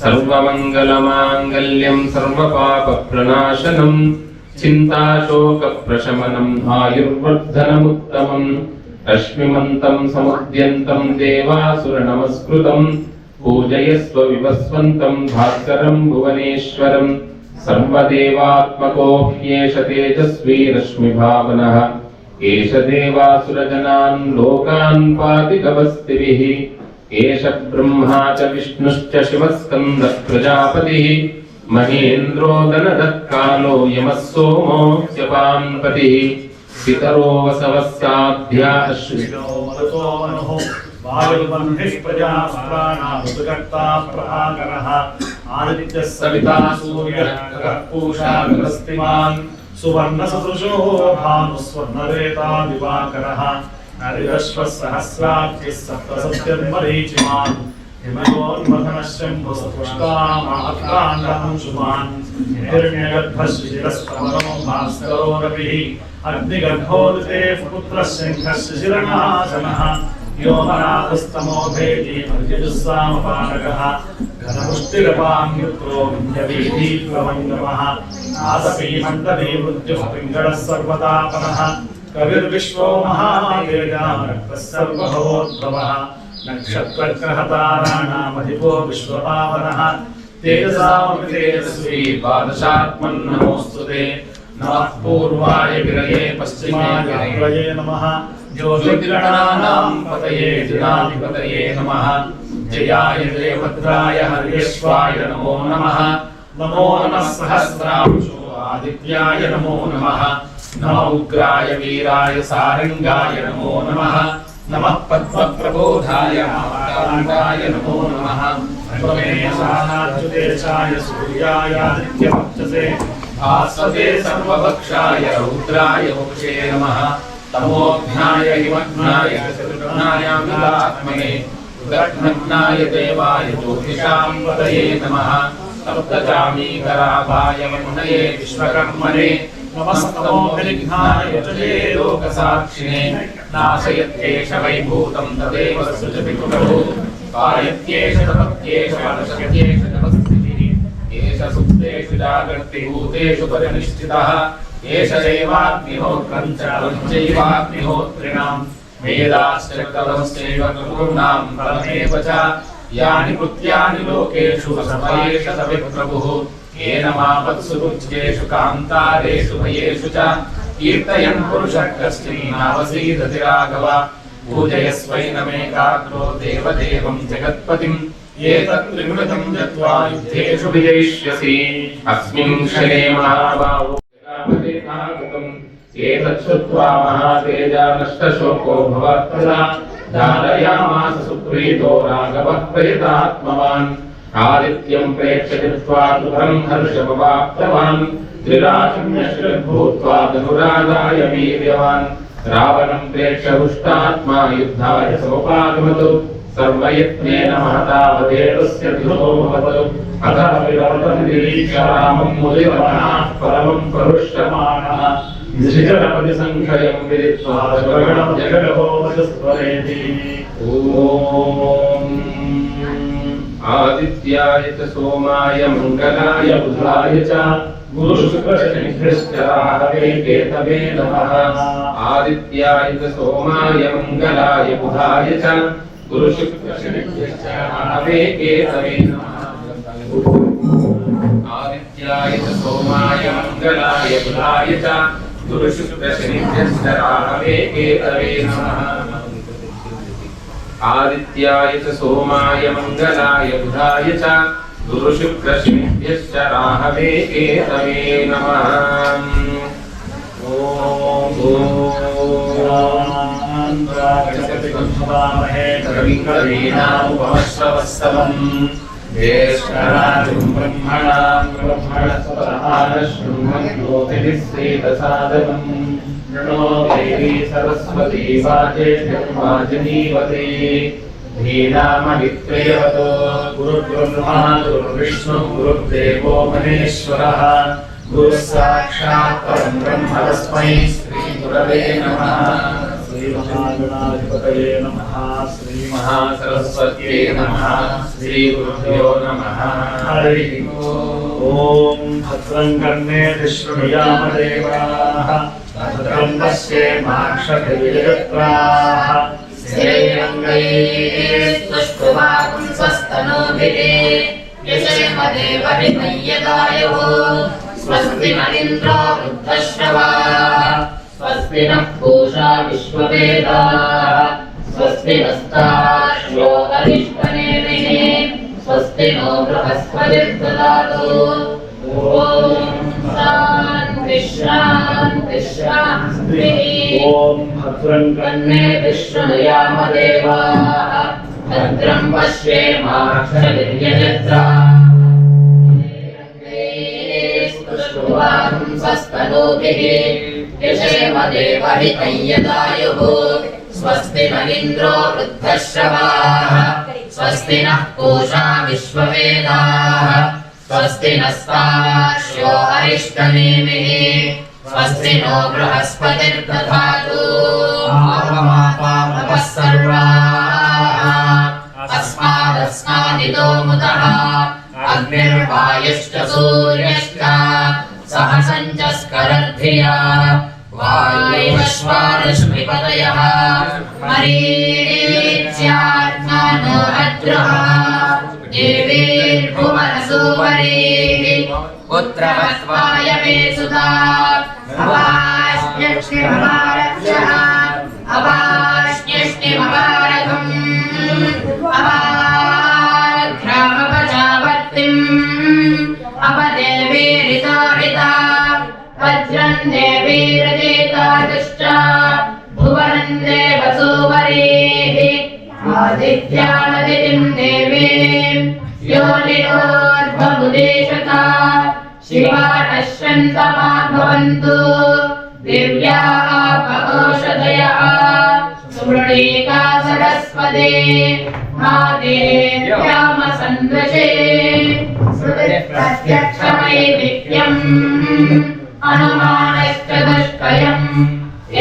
सर्वमङ्गलमाङ्गल्यं सर्वपापप्रणाशनं चिन्ताशोकप्रशमनम् आयुर्वर्धनमुत्तमम् रश्मिमन्तं समुद्यन्तं देवासुरनमस्कृतं पूजयस्व विवस्वन्तं भास्करं भुवनेश्वरं सर्वदेवात्मको ह्येष तेजस्वी रश्मिभावनः एष देवासुरजनान् लोकान् पाति कवस्तिभिः एष ब्रह्मा च विष्णुश्च शिवस्कन्दः प्रजापतिः महेन्द्रो दनदत्कालो यमः सोमो ह्यपान्पतिः पितरो वसवस्याभ्या अश्विनो मरुतो मनुः वायुर्बन्धिः प्रजास्त्राणामृतकर्ता प्रभाकरः आदित्यः सविता सूर्यः खगः पूषा गगस्तिमान् सुवर्णसदृशो भानुस्वर्णरेता दिवाकरः नरिदश्वः सहस्राब्धिः सप्तसप्तर्मरीचिमान् हिमयोन्मथनः शम्भुस्पुष्टामात्काण्डंशुमान् हिरण्यगर्भः शिशिरस्तमनो भास्करो रविः अग्निगर्भोदितेः पुत्रः शङ्खः शिशिरनाशनः व्योमनाथस्तमोभेदी मर्यजुस्सामपानकः घनपुष्टिरपान्युत्रो विन्ध्यवीधीप्लवङ्गमः आतपीमण्डली मृत्युः पिङ्गळः सर्वतापनः कविर्विश्वो महावेदामरक्तः सर्वभवोद्भवः नक्षत्रग्रहताराणामधिपो विश्वपावनः तेजसामपि तेजस्वी द्वादशात्मन्नमोऽस्तुते नमः पूर्वाय विरये पश्चिमाय विरये नमः ज्योतिर्गणानां पतये जनाधिपतये नमः जयाय जयभद्राय हर्यश्वाय नमो नमः नमो नमः सहस्रांशो आदित्याय नमो नमः नमः उग्राय वीराय सारंगाय नमो नमः नमः पद्मप्रबोधाय महाकान्ताय नमो नमः प्रमेयसानाच्युतेशाय सूर्याय आदित्यवक्षसे भास्वते सर्वभक्षाय रौद्राय वक्षे नमः तमोघ्नाय हिमघ्नाय चतुर्घ्नायामिलात्मने उदघ्नाय देवाय ज्योतिषां पतये नमः सप्तचामीकराभाय वह्नये विश्वकर्मणे नमस्तमोऽभिघ्नाय विजये लोकसाक्षिणे नाशयत्येष वैभूतं तदेव सृजति प्रभु पायत्येष तपत्येष वदशत्येष तपस्थितिः एष सुप्तेषु जागर्ति भूतेषु परिनिष्ठितः एष चैवाग्निहोत्रं च चैवाग्निहोत्रिणां वेदाश्च कलंश्चैव गुरूणां फलमेव च यानि कृत्यानि लोकेषु सर्वेष सविप्रभुः येन मापत्सु रुच्येषु कान्तारेषु भयेषु च कीर्तयन् पुरुषः कश्चिन्नावसीदति राघव पूजयस्वैनमेकाग्रो देवदेवं जगत्पतिम् एतत् त्रिमृतं जत्वा युद्धेषु विजयिष्यसि अस्मिन् क्षणे महाबाहो एतत् श्रुत्वा महातेजा नष्टशोको भवत्तदा धारयामास सुप्रीतो राघवः प्रेतात्मवान् आदित्यं प्रेक्ष्य दृष्ट्वा सुभं हर्षमवाप्तवान् त्रिराजन्यश्रद्भूत्वा धनुराजाय वीर्यवान् रावणं प्रेक्ष्य हृष्टात्मा युद्धाय सोपागमत् सर्वयत्नेन महता वधेतस्य दिशोऽभवत् अतः विवर्तं निरीक्ष्य रामं मुदितवनाः परमं प्रहृष्यमाणः निशिचरपति संशयं विदित्वा स्वगणं जगदहो वचस्वरेति ॐ आदित्याय च सोमाय मंगलाय बुधाय च गुरुशुक्रशनिभ्यश्च राहवे केतवे नमः आदित्याय च सोमाय मंगलाय बुधाय च गुरुशुक्रशनिभ्यश्च राहवे केतवे नमः आदित्याय च सोमाय मंगलाय बुधाय च गुरुशुक्रशनिभ्यश्च राहवे केतवे नमः आदित्याय च सोमाय मंगलाय बुधाय च गुरुशुक्रशनिभ्यश्च राहवे केतवे नमः ज्येष्ठराजं ब्रह्मणां ब्रह्मणस्पदानशृण्वन्नोतिभिस्सेदसादनं नमो देवी सरस्वती वाजेर्वाजनीवते धीनामवित्रेवतो गुरुर्ब्रह्मा गुरुर्विष्णु गुरुर्देवो महेश्वरः गुरुः साक्षात् परं ब्रह्म तस्मै श्रीगुरवे नमः श्रीमहागणाधिपतये नमः श्रीमहासरस्वत्यै नमः श्रीगुरुभ्यो नमः हरिः ॐ भद्रं कर्णेभिः शृणुयाम देवाः भद्रं पश्येमाक्षभिर्यजत्राः स्थिरैरङ्गैस्तुष्टुवापुंसस्तनूभिः यशेम देवहिमय्यदायुः स्वस्ति न इन्द्रो वृद्धश्रवाः स्वस्ति नः पूषा विश्ववेदाः स्वस्ति स्वस्ति नस्तार्क्ष्यो अरिष्टनेमिः स्वस्ति नो बृहस्पतिर्ददातु ॐ शान्ति शान्ति शान्तिः ॐ भद्रं कन्ने विष्णुयाम देवाः भद्रं पश्येमाक्षभिर्यजत्राः स्वस्तनूभिः यशेम देवहितं यदायुः स्वस्ति न इन्द्रो वृद्धश्रवाः स्वस्ति नः पूषा विश्ववेदाः स्वस्ति नस्तार्क्ष्यो अरिष्टनेमिः स्वस्ति नो बृहस्पतिर्दधातु आपः सर्वाः अस्मादितो मुदः अग्निर्वायुश्च सूर्यश्च सह सञ्चस्करद्धिया वायुश्वारश्मिपतयः मरीच्यात्मानो अद्रः देवीर्भुवनसुवरीः पुत्रवत्वाय मे सुता अवाश्न्यष्टिमवारक्षः अवाश्न्यष्टिमवारकम् अवाघ्रामपचावर्तिम् अपदेवीरितारिता वज्रं देवीरजेतादश्च भुवनं देवसुवरीः आदित्यानदितिं देवीं योनिनोर्ध्वमुदेशता शिवा नश्यन्तमा भवन्तु दिव्याः परोषदयः सुवृणीका सरस्वती मातेर्यामसन्दशे प्रत्यक्षमैदित्यम् अनुमानश्च दष्टयम्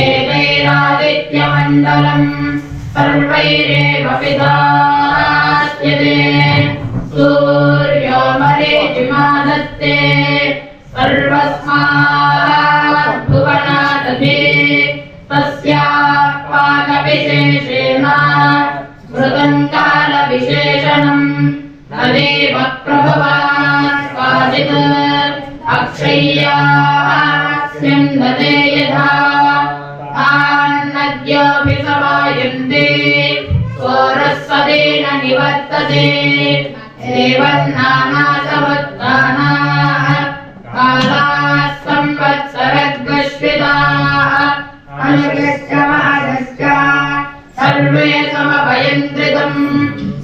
एतैरादित्यमण्डलम् सर्वैरेव विधास्यते सूर्यो मरीचिमादत्ते सर्वस्मात् भुवनादधि तस्याः पाकविशेषेण स्मृतं कालविशेषणम् न देव प्रभवात् काचित् अक्षय्याः स्यन्दते यथा तान्नद्योऽपि समायन्ते स्वरस्वतेन निवर्तते एवं नानासमुत्थानाः कालाः संवत्सरद्वश्विताः अनुगच्छमानश्च सर्वे समभयन्त्रितम्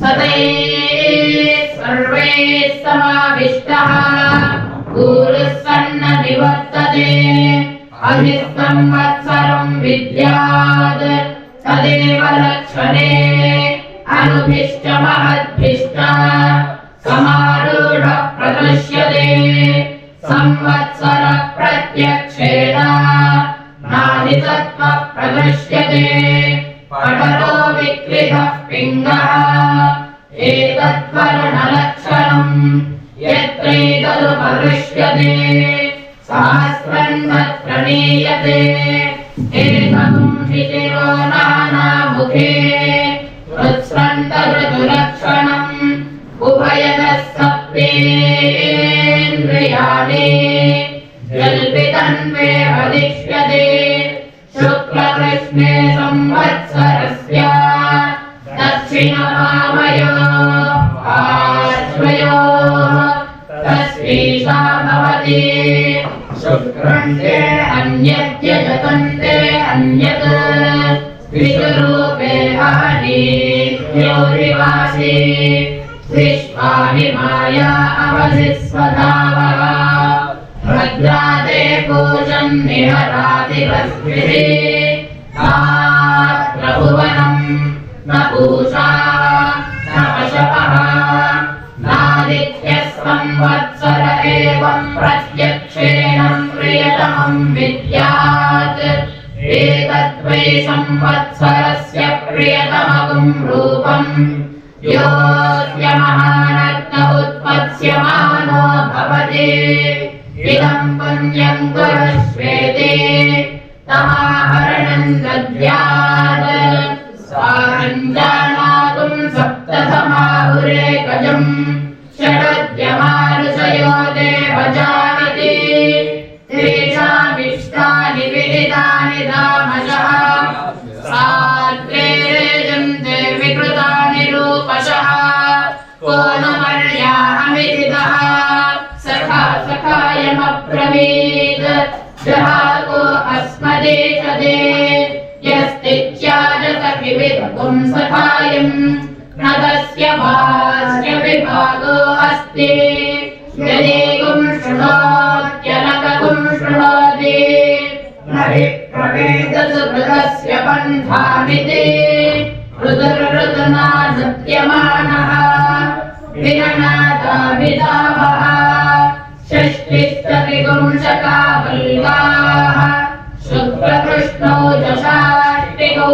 सदैव सर्वे समाविष्टः पूर्वसन्न निवर्तते अधिसंवत्सरं विद्यात् तदेव लक्षणे अनुभिश्च महद्भिश्च समारूढः प्रदृश्यते संवत्सरः प्रत्यक्षेण नादिसत्त्वः प्रदृश्यते पठतो विक्लितः पिङ्गः एतद्वर्णलक्षणम् यत्रैतदुपदृश्यते सहस्रं तत्र नीयते एकं शिशिरो नानामुखे हृत्स्रन्तऋतुलक्षणम् उभयतः सप्तेन्द्रियाणि जल्पितन्वे वदिष्यते शुक्लकृष्णे संवत्सरस्य दक्षिणवामयो आश्वयोः तस्यैषा भवति शुक्रन्ते अन्यत्यजतन्ते अन्यत् विषुरूपे अहनीयोरिवासि विश्वानि माया अवसि स्वधावः भद्रादे पूजन् निहरादिवस्भिः नात्र भुवनम् न पूषा न पशवः नादित्यः संवत्सर एवं प्रत्यक्षेण प्रियतमं विद्यात् एतद्वै संवत्सरस्य प्रियतमं रूपम् योऽस्य महानग्न उत्पत्स्यमानो भवति इदं पुण्यं कुरुष्वेते तमाहरणं दद्यात् सारञ्जानातुं सप्तसमाहुरे गजम् षडद्यमानुषयो देवजानति तेषामिष्टानि विहितानि दामशः सात्रे रेजन्ते को न मर्यामितितः सखा सखायमब्रवीत् जहाको अस्मदेशदे यस्तिच्याजसखिविद्गुं सखायम् न तस्य भास्य विभागो अस्ति यदेगुं शृणोत्यनकगुं शृणोति न हि प्रवेदसुहृदस्य पन्थामिति ऋतुर्ऋतुना सत्यमानः विननादाभिधावः षष्टिश्च त्रिगुंशका वल्गाः शुक्लकृष्णौ च षाष्टिकौ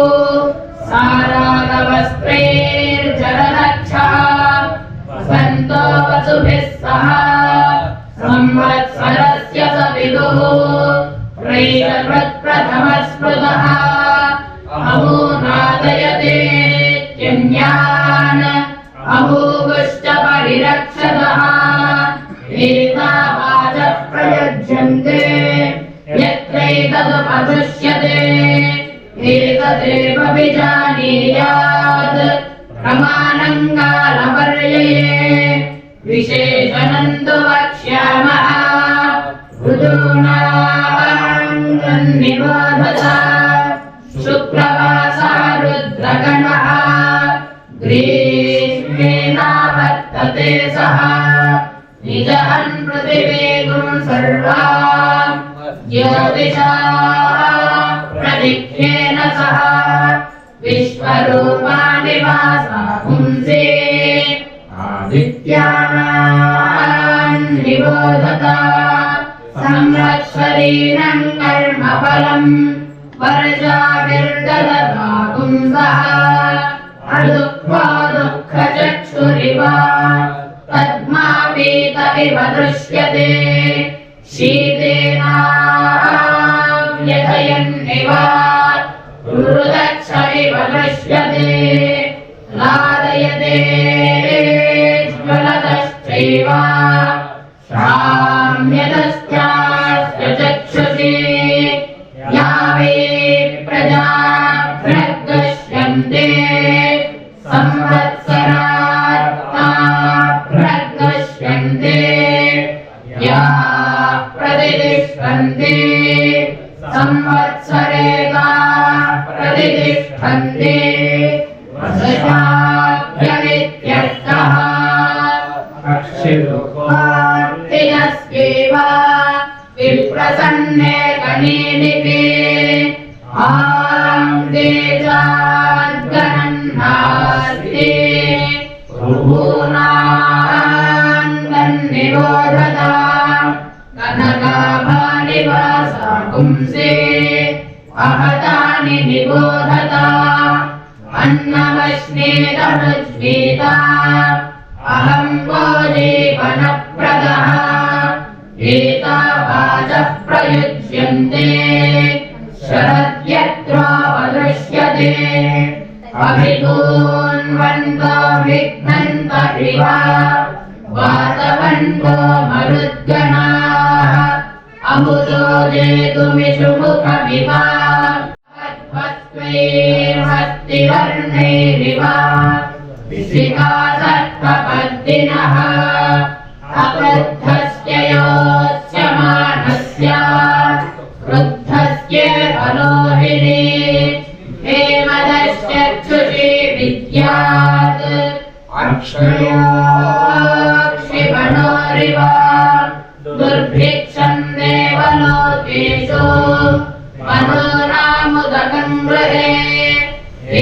सारागवस्त्रैर्जलनक्षः वसन्तो वसुभिः सह संवत्सरस्य स विदुः प्रैषकृत्प्रथमस्मृतः अमूनादयतेत्यन्यान् अमूगुश्च परिरक्षतः एतावाचः प्रयुज्यन्ते यत्रैतदुपदुष्यते एतदेव विजानीयात् प्रमाणं कालपर्यये विशेषणं तु वक्ष्यामः ऋतूनां निबोधत शुक्रवासः रुद्रगणः ग्रीष्मेणावर्तते सः निजहन् पृथिवीगुं सर्वाम् ज्योतिषा प्रतिख्येन सह विश्वरूपाणि वासा पुंसि आदित्यानां निबोधत संवत्सरीणं कर्मफलम् वर्षाभिर्ददता पुंसः अदुःखो दुःखचक्षुरिव तद्मापीत इव दृश्यते शीतेनाव्यथयन्निव रुरुदक्ष इव दृश्यते लादयते ज्वलतश्चैव शाम्यतश्चास्य चक्षुषि यावे प्रजा प्रगश्यन्ते संवत्सरात् प्रगश्यन्ते या प्रतिष्ठन्ते संवत्सरेता प्रतिष्ठन्ते वर्षाभ्यमित्यर्थः अक्षिरोक्तिनस्यैव विप्रसन्ने गणेनिपे आङ्गे चाद्गणन्नास्ति ऋभूनाङ्गन्निबोधत कनकाभानि वासा पुंसि अहतानि निबोधत अन्नमश्नेतमृज्वेता अहं वो जीवनप्रदः एतावाचः प्रयुज्यन्ते शरद्यत्रोपदृश्यते अभिधून्वन्तो विघ्नन्त इव वातवन्तो मरुद्गणाः अमुदो जेतुमिषुमुखमिव हस्तिवर्णैरिव विशिखासत्त्वपद्दिनः अक्रुद्धस्य योत्स्यमानस्य क्रुद्धस्य फलोहिनी हेमदश्चक्षुषी विद्यात् अक्षयोक्षिपणोरिव दुर्भिक्षं देवलोकेषु मनोरामुदकं गृहे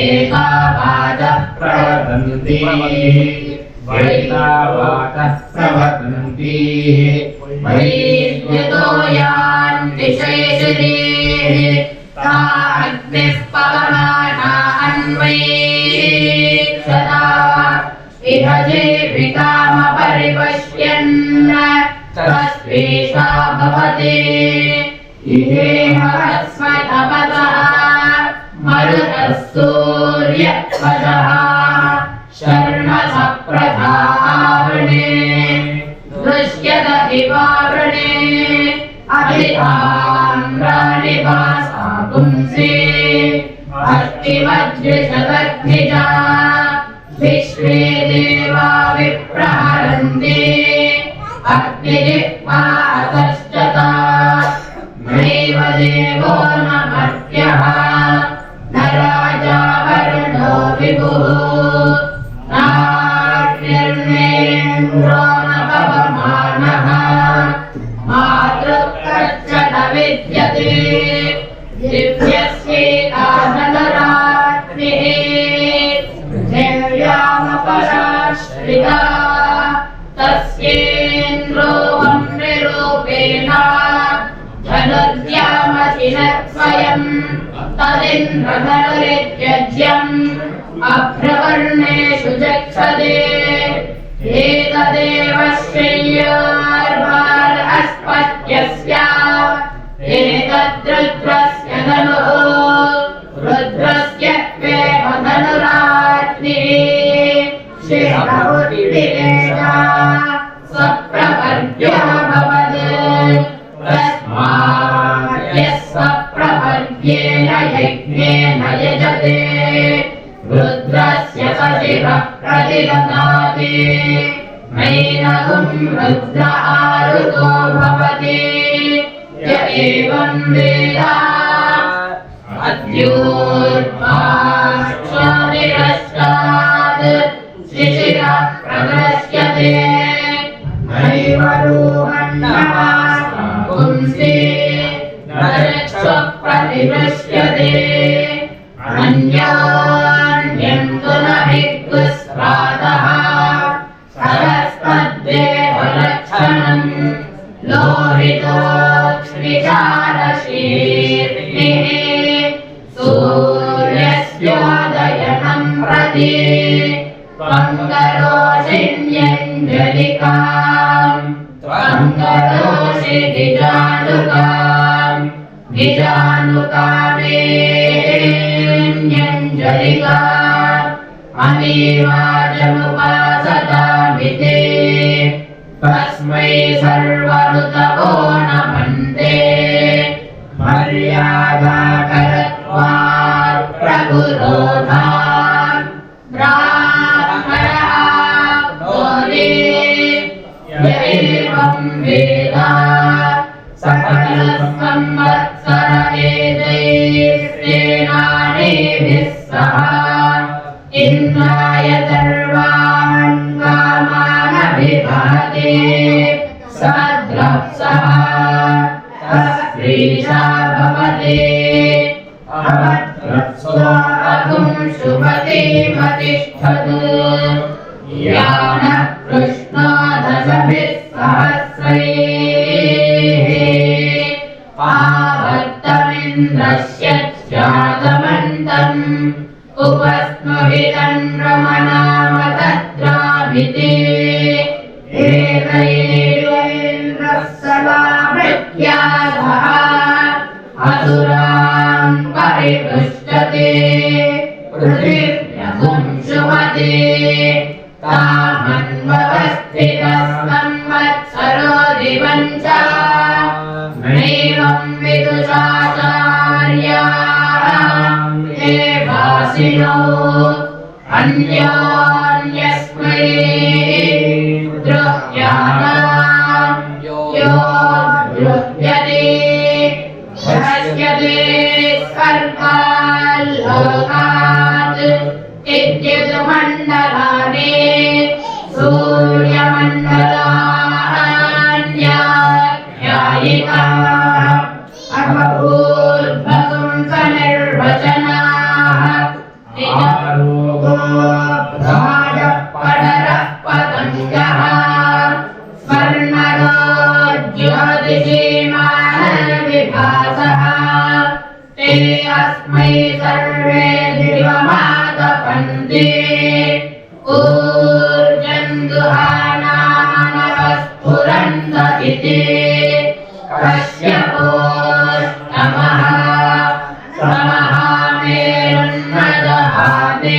एतावाचः प्रवदन्ति वैतावाचः प्रवदन्ति वैद्यतो यान्ति शैशिरीः ता अग्निः पवमाना अन्वैक्षता इह जीविकामपरिपश्यन् तस्वेषा भवति इहेह अस्मतपतः मरुतः सूर्यध्वजः शर्मसप्रधावृणे दृश्यत इवावृणे अभिताम्राणि वासा पुंसि अस्तिवज्रशतघ्निजा विश्वे देवा प्रहरन्ति अग्निजिह्वा अतश्चतात् नैव देवो न मर्त्यः न राजा वरुणो विभुः नार्यन्नेन्द्रो न पवमानः मातृकश्च न विद्यते दिव्यस्येतानरात्रिः देव्यामपराश्रिता तस्येन्द्रो वम्निरूपेण धनुर्यामचिनत्वयम् तदिन्द्रधनुरित्यज्यम् अभ्रवर्णेषु चक्षते एतदेव श्रेयोर्वार्हस्पत्यस्य एतद्रुद्रस्य धनुः रुद्रस्य त्वेव धनुराग्निः शिरहुर्विरेषा स्वप्रवर्ग्यो भवत् तस्मात् यः स्वप्रवर्ग्येन यज्ञेन यजते रुद्रस्य सशिरः प्रतिददाति नैनगुं रुद्र आरुतो भवति य एवं वेद अद्योर्वाक्षादिरश्चात् शिशिरः प्रदृश्यते नैव रोहन्नः पुंसि न चक्षुः प्रतिदृश्यते अन्योन्यं तु न हिग्गुस्रातः सरस्तद्देवलक्षणम् लोहितोऽग्निचारशीर्णिः सूर्यस्योदयनं प्रति त्वङ्गरोषिण्यञ्जलिकाम् त्वङ्गरोषि गिजानुकाम् गिजानुकामेऽञ्जलिकाम् अमीवाचमुपासतामिते तस्मै सर्वऋतवो नमन्ते मर्यादाकरत्वात् प्रपुरोधात् ब्राह्मणाप्नोति य एवं वेद सकलसंवत्सर एतैस्तेनानेभिः सह इन्द्राय सर्वान् कामानभिदहते सद्रप्सः तस्त्रीशा भवते अवद्रप्सो अधुं शुभतीमतिष्ठतु यानः कृष्णो दशभिः सहस्रैः आवर्तमिन्द्रस्य जातमन्तम् उपस्नुहितं रमणामतद्राभिते एतैरेन्द्रः समाभृत्याधः असुरान् परिपृष्टते पृथिव्यगुं शुमते तामन्वस्थितः संवत्सरो दिवं च नैवं विदुषाचार्याः देवासिनो अन्योन्यस्मै द्रुह्यानाम् यो द्रुह्यते ह्रस्यते स्वर्गाल्लोकात् इत्यदुमण्डलानि सूर्यमण्डलान्याख्यायिकाः अभूर्भगुं सनिर्वचनाः आरोगो भ्राजः पडरः पतङ्गः स्वर्णरो ज्योतिषीमानविभासः ते अस्मै सर्वे दिवमातपन्ति ऊर्जन्दुहानामनवस्फुरन्त इति कश्यपोऽष्टमः समहामेरुन्नदहाते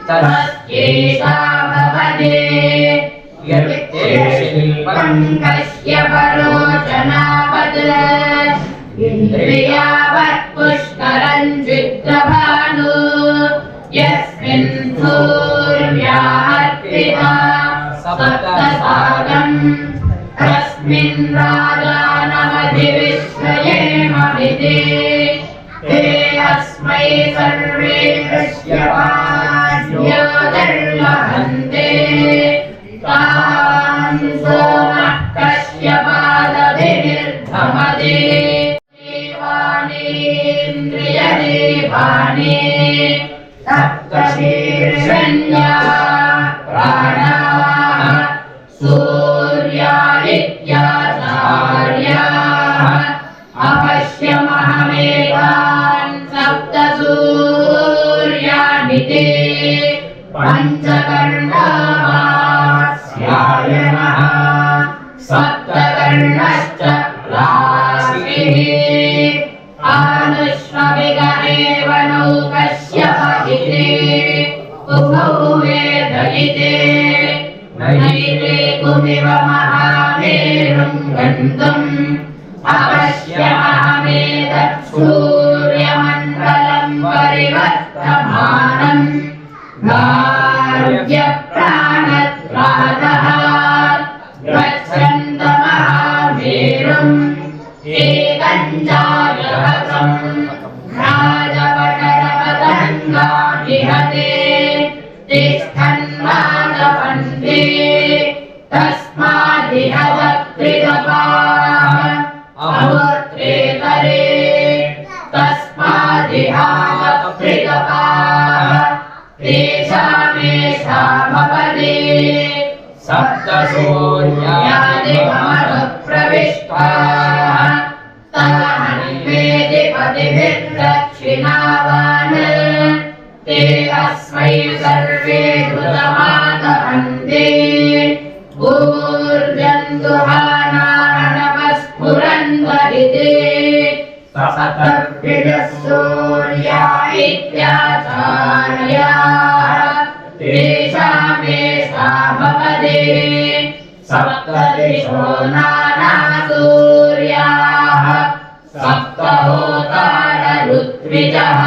तस्यैषा भवते यत्तेशिल्पं कश्यपरोचनावत् इन्द्रियावत् पुष्करं चित्रभानु यस्मिन् सूर्या अर्पिता सप्तसागम् तस्मिन् राजानमधिविश्वयेमभिधे ते अस्मै सर्वे कश्यपाद्योदर्लभन्ते तान् सोमः कश्यपादभिर्धमते देवानीन्द्रियदेवानि सप्तशीर्षण्या प्राणाः सूर्या इत्याचार्याः अपश्यमहमेतान् सप्तसूर्याणि ते पञ्चकर्णास्यायनः सप्तकर्णश्च राशिः आनुष्वविग एव नौ कश्यपहिते उभौ वेदयिते नैते कुमिव महामेरुं गन्तुम् अपश्यमहमेतत् सूर्यमण्डलं परिवर्तमानम् गार्ग्यप्राणत्रातः गच्छन्तमहामेरुम् एकञ्जालहसम् राजपटरपतङ्गाभिहते तिष्ठन्नादपन्थे तस्मादिहदप्रितपाः अमूर्त्रेतरे तस्मादिहादप्रितपाः तेषामेषा भवति सप्तसूर्यादिकमनुप्रविष्टाः तान्वेदिपतिभिर्दक्षिणावान् ते अस्मै सर्वे कृतमातहन्ते ऊर्जन्तुहानानवस्फुरन्वहिते सप्तर्षिः सूर्या इत्याचार्याः तेषामेषा भवति सप्तदिशो नानासूर्याः सप्तहोतार ऋत्विजः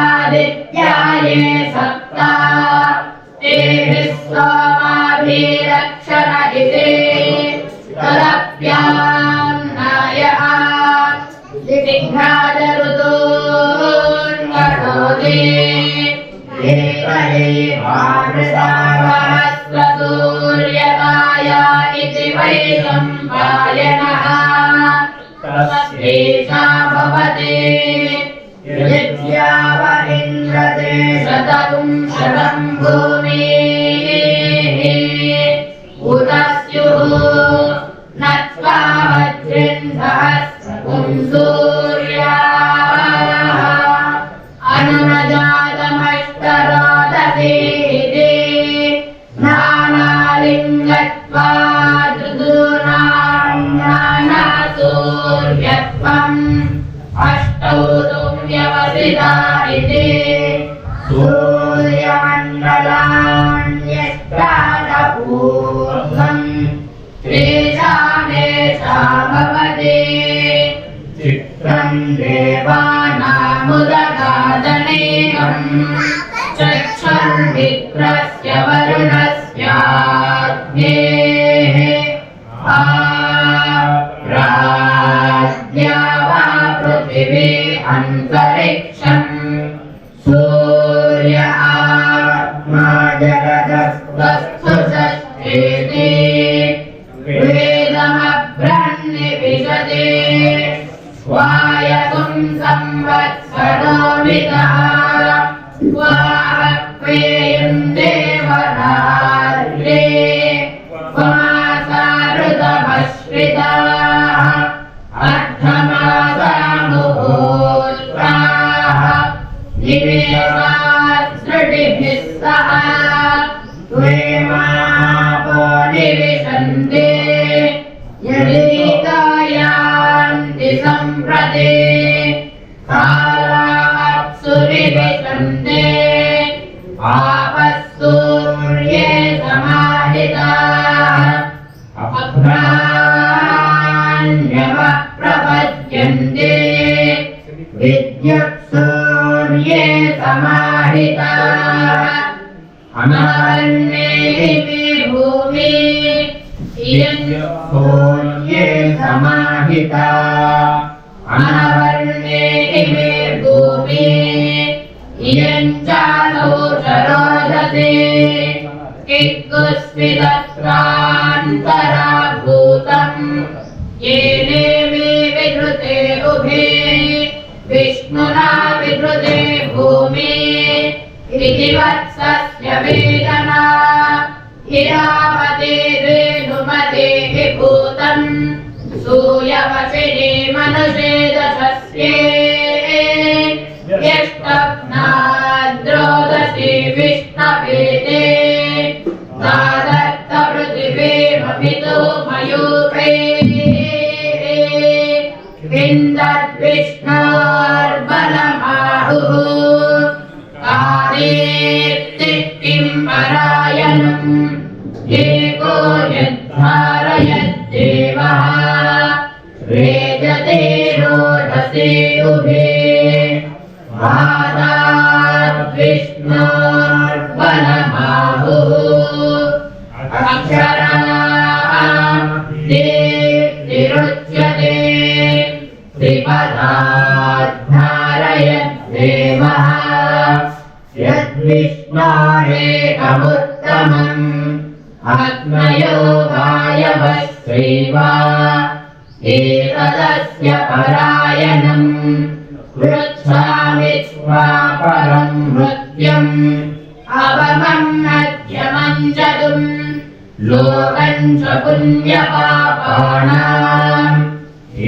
देवादित्याये सप्ता तेभिः सोमाभिरक्षरहिते तदप्यान्नायः दिग्घातऋतून्वरोदे सहस्रसूर्यकाया इति वै सम्पायनः तस्यैषा भवति यज्ञाव इन्द्रते शतपुंशतं भूमेः उत स्युः नत्वा वज्रिन्सहस्रं सूर्याः अनुनजातमष्टरोदधीः नानालिङ्गत्वात् ऋतूनां नानासूर्यत्वम् अष्टौ व्यवसिता इति सूर्यमण्डलान्यष्टादपूर्वम् तेषामेषा भवति चित्रं देवानामुदगादनेकम् चक्षुर्मित्रस्य वरुणस्याग्नेः राज्ञा वा पृथिवी अन्तरिक्षम् सूर्य आत्मा जगदस्तु षष्ठेति वेदमब्रह्निविशते स्वायसुं संवत्सरो मितः स्वाहक्वेयं देवरात्रे मासाऋतमश्रिताः अर्धमासामुहूर्ताः निवेशासृटिभिः सह त्वेमापो निविशन्ते यदीतायान्ति सम्प्रति कालाप्सुरिविशन्ते आपः सूर्ये समाहिताः अभ्राण्यवः प्रपद्यन्ते विद्युत् सूर्ये समाहिताः अनारण्ये सूर्ये समाहिता अनवर्णे इमे भूमि इयं चालो चरोदते कित्कुस्मिदत्रान्तराभूतम् येने मे विधृते उभे विष्णुना विधृते भूमि इति वत्सस्य वेदना हिरामते रेणुमते भूतम् सूयवशिने मनुषे दशस्ये यष्टप्नाद्रोदसी विष्णवेते तादत्त पृथिवीमभितो मयूखे विन्दद्विष्णोर्बलमाहुः कालेत्तिष्ठिं परायणम् एको यद्धारयद्देवः वेदते रोदसे उभे वादाद्विष्णोर्बलमाहुः अक्षरादिरुच्यते त्रिपदाद्धारयद्देवः यद्विष्णोरेकमुत्तमम् आत्मयो वायवश्चैव एतदस्य परायणम् पृच्छामि स्वापरं मृत्युम् अवमं मध्यमं चतुम् लोकं च पुण्यपापानाम्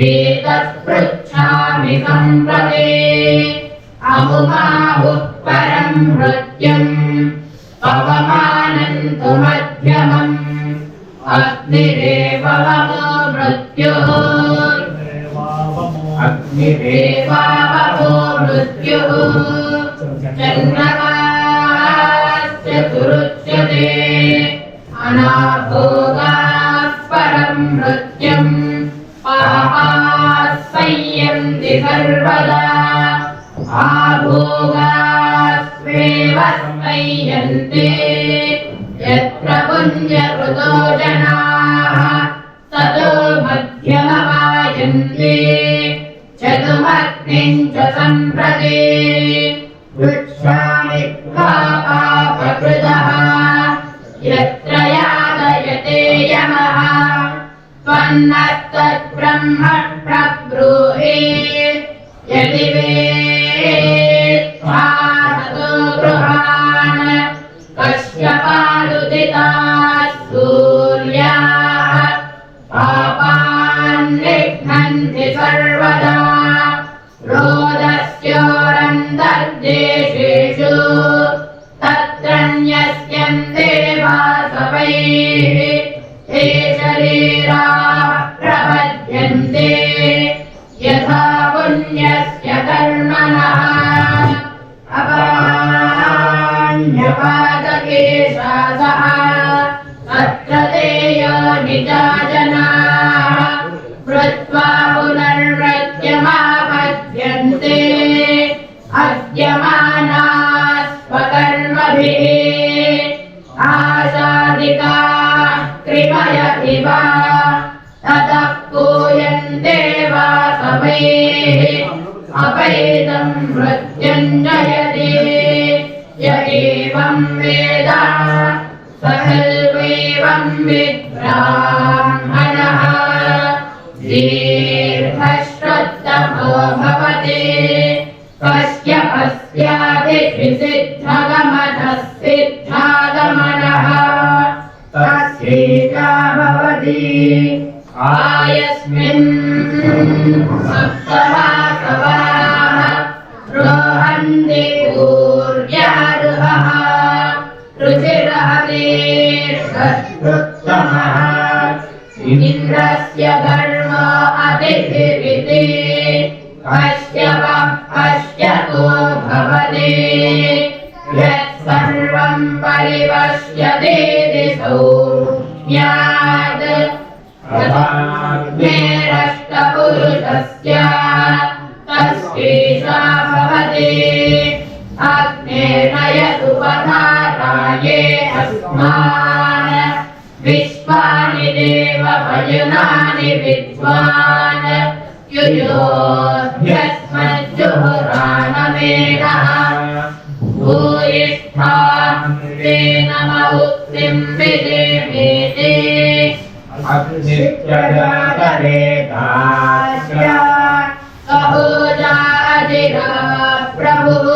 एतत् पृच्छामि सम्प्रते अमुमाहुः परं मृत्युम् पवमानन्तु मध्यमम् अग्निरेवमो मृत्युः अग्निरेवावमो मृत्युः चन्द्रमास्य सुरुच्यते अनाभोगाः परं मृत्युम् पापाः संयन्ति सर्वदा आभोगास्वेव संयन्ते यत्र पुण्यकृतो जनाः ततो मध्यममायन्ते चतुमग्निं च सम्प्रते पृच्छामि पापकृतः यत्र यादयते यमः त्वन्नस्तद्ब्रह्म प्रब्रूहि यदि वेत्थातो गृहान् कश्यपादुदिताः सूर्याः पापान् निघ्नन्ति सर्वदा रोदस्योरन्तर्देशेषु तत्रन्यस्यन्ते वासवैः ते शरीराः प्रपद्यन्ते यथा पुण्यस्य कर्मणः अपान्यपादकेशासः तत्र ते योनिजा जनाः कृत्वा पुनर्मृत्युमापद्यन्ते अद्यमानाः स्वकर्मभिः आशादिकाः कृपय इव ततः पूयन्ते वासवैः अपैतं मृत्युञ्जयते य एवं वेद स खल्वेवं विद्ब्राह्मणः दीर्घश्रद्धो भवति कश्यपस्यादिसिद्धगमनः सिद्धागमनः तस्यैका भवति आयस्मिन् सप्तवासवाः रोहन्ति पूर्यारुहः रुचिरहतेर्षष्टुत्तमः इन्द्रस्य धर्मो अतिथिरिति कश्यपः पश्यतो भवति यत्सर्वं परिपश्यति सौम्यात् अग्नेरष्टपुरुषस्य तस्यैषा भवति अग्नेन यदुपधाराये अस्मान् विश्वानि देव युनानि विद्वान् युयोऽभ्यस्मज्जुहुराणमेनः भूयिष्ठान् ते नम उक्तिं विदेवेते अहोजाधिरा प्रभुः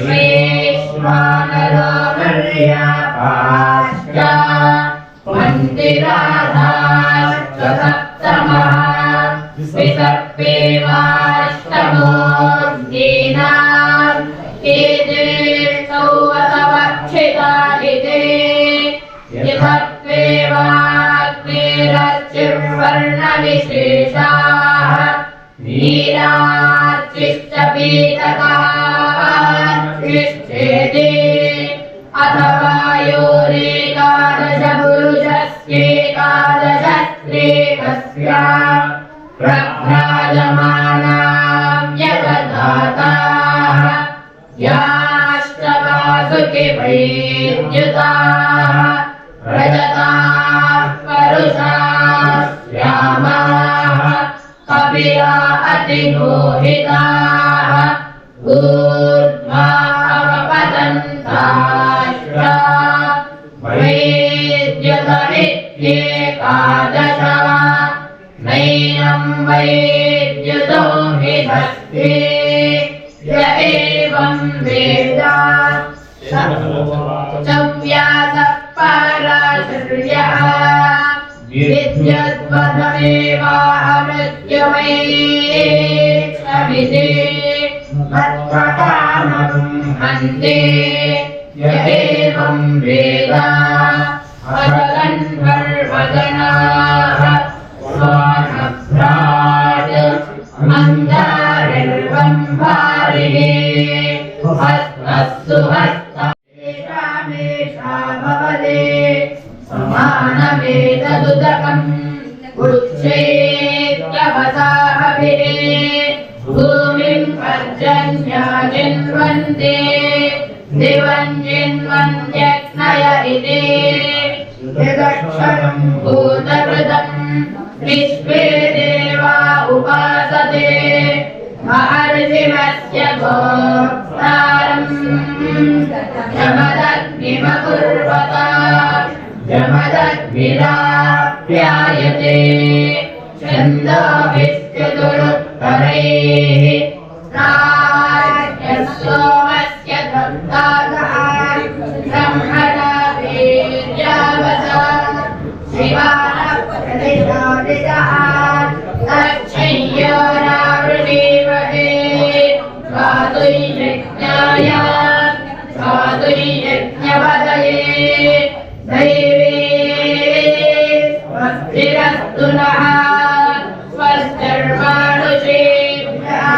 वैश्वानरो मर्यापाश्च मन्दिराधाश्च सप्तमः विसर्पेवाष्टमो दीनाम् एतेषौ असवक्षितादिते यथत्वेवाग्नेरच्युर्वर्णविशेषाः नीराच्चिश्च पीतकाश्चिश्चेति अथवा योरेकादश पुरुषस्येकादश स्त्रीकस्य प्रभ्राजमानां यगदाताः याष्टवासुकि वैद्युताः रजताः परुषाः श्यामाः कपिला अतिमोहिताः ऊर्ध्वावपतन्ताश्च वैद्युतमित्येकादश नैनं वैद्युतो विभक्ति य एवं वेद व्यासः पराशर्यः विद्यद्वधमेवामृत्युमेक्षमिति मत्प्रकामं हन्ते य एवं वेद अजगन्धर्वगणाः स्वानभ्राट् मन्दारिर्वम्भारिः हस्तस्तु हस्तमेषा भवते समानमेतदुदकम् उच्चैत्यवसाभिः भूमिं पर्जन्याजिन्वन्ते दिवं जिन्वन्त्यग्नय इति यदक्षरं भूतकृतं विश्वे देवा उपासते महर्षिमस्य गोप्तारम् जमदग्निमकुर्वत जमदग्निराप्यायते छन्दोभिश्चतुरुत्तरैः प्राज्ञः सोमस्य दत्तागः ब्रह्मणा वीर्यावसा शिवानः प्रतिशादितः तच्छय्योरावृणीमहे स्वातुर्यज्ञाय स्वातुर्यज्ञपदये दैवे स्वस्तिरस्तु नः स्वस्तिर्मानुषेभ्यः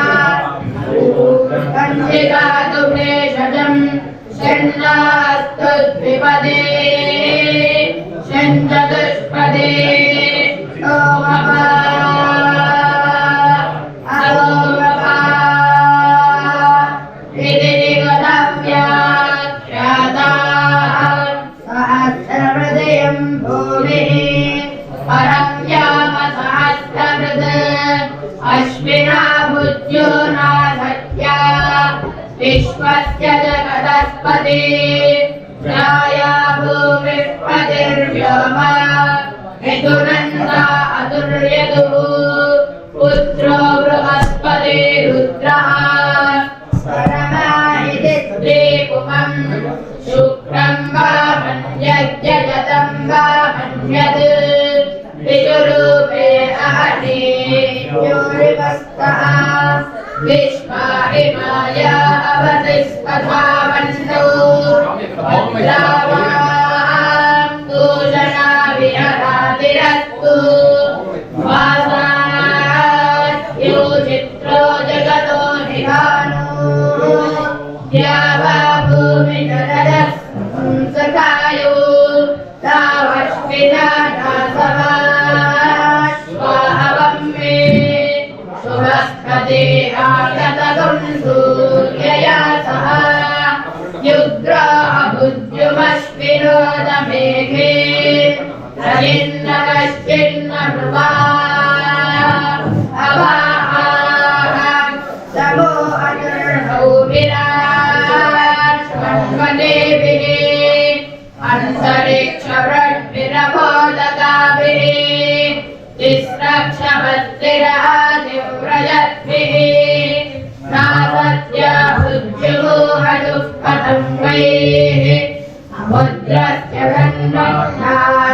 कञ्चिदातु भेषजं षण्णास्तु द्विपदे षण्चतुष्पदे विश्वस्य जगदस्पति ध्याया भूमिष्पतिर्व्योम ऋतुनन्दा अतुर्यदुः पुत्रो बृहस्पति रुद्रः परमाहिति स्त्रीपुमम् शुक्रं वा मन्यज्यजतं वा मन्यत् ऋतुरूपे अहने योरिवस्तः विश्वा इमाया अवतिस्पथावन्तो भद्रावां दूषणा विहरातिरस्तु वासाद्यो चित्रो जगतो निधानो द्यावा भूमिजलदस्सखायो तावश्विना दासवा स्वाहवं मे शुभस्पति आगतगुंसूर्यया सह युग्राभुज्युमश्विनोदमेघे रयिन्न कश्चिन्न तमो अजर्णौ विराट् मन्वदेभिः अन्तरिक्षवृद्भिरभोदकाभिः तिस्रक्षमस्तिरादिव्रजद्भिः नासत्य उद्युगुहदुःखसंवैः समुद्रस्य गन्धद्रव्यकारे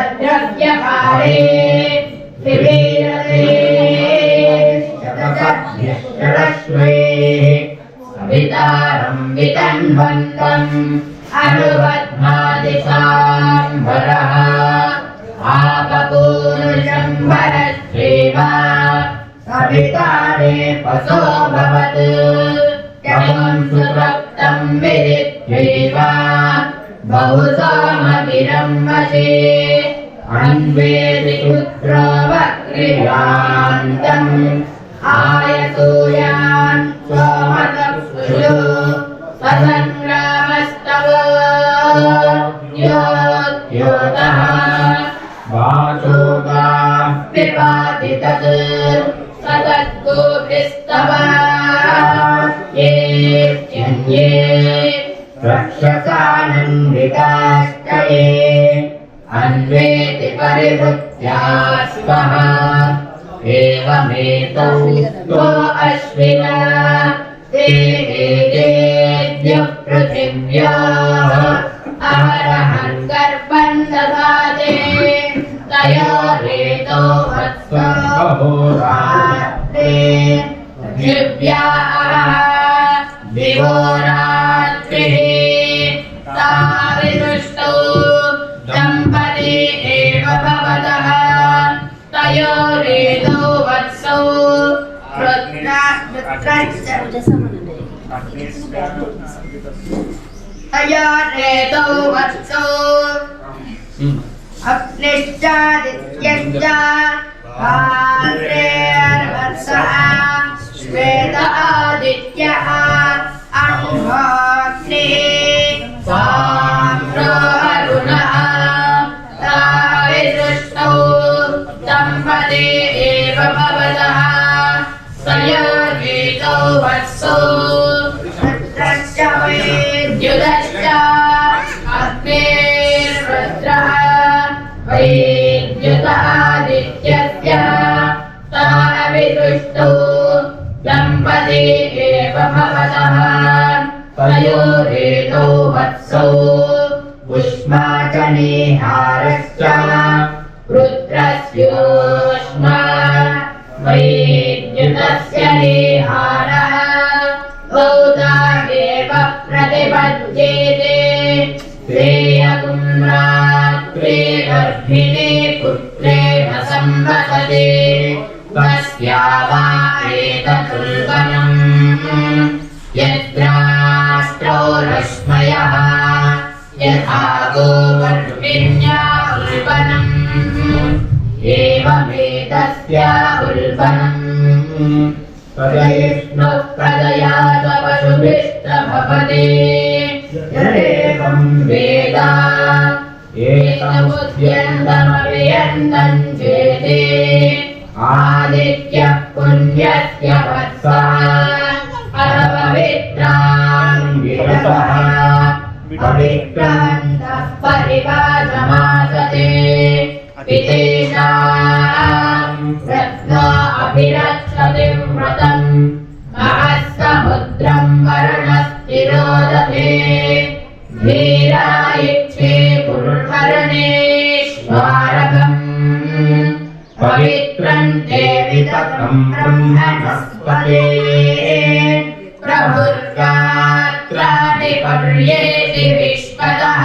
सवितारं वितन्वन्तम् अनुबध्नादिशाम्बरः आपपूरुषम्बरश्रीवा सवितारे पशो भवत् यमं सुरक्तं विदित्वैवा बहुसामगिरं वशे अन्वेति पुत्रो वक्रियान्तम् आयसूयान् सोमतप्सुषु ससङ्ग्रामस्तव योद्योतः वाचोगा विपाति तत् सतद्गोभिस्तव ये च्यन्ये रक्षसानन्दिताश्च ये अन्वेति परिवृत्या स्वः एवमेतौ तो अश्विना ते एतेभ्यः पृथिव्याः अहरहन् गर्भन् दधाते तयोरेतो वत्सहोरात्रे पृथिव्याः दिवो रात्रिः ताविदृष्टौ दम्पती एव भवतः तयोरेतो वत्सौ तयोरेतो वत्सौ अग्निश्चादित्यश्च भाद्रेर्वत्सः श्वेत आदित्यः अन्वाग्निः साम्रो अरुणः ताविदृष्टौ दम्पती एव भवतः तयोरेतो वत्सौ रुद्रश्च वैद्युतश्च अग्निर्रुद्रः वैद्युतादित्यस्य ताविदृष्टौ दम्पती एव भवतः तयोरेतो वत्सौ उष्मा च निहारश्च रुद्रस्योष्मा वैद्युतस्य निहारः भौतादेव प्रतिपद्येते श्रेयगुं रात्रे गर्भिणे पुत्रेण संवसते तस्या वा एतदुल्बनम् यत्राष्ट्रो रश्मयः यथा गोगर्भिण्या उल्बनम् एवमेतस्या उल्बनम् प्रजयिष्णुः प्रजया च पशुभिष्टभवते यदेवं वेद एतमुद्यन्तमभियन्तम् चेते आदित्यः पुण्यस्य वत्सः अथ पवित्राङ्गिरसः पवित्रान्तः परिवाचमासते पितेषाम् रत्ना अभिरक्षति व्रतम् महःसमुद्रम् वरुणस्तिरोदधे धीरायिक्षे पुरुषर्णेष्वारकम् पवित्रम् ते विततम् ब्रह्मणस्पते प्रभुर्गात्राणि पर्येति विश्वतः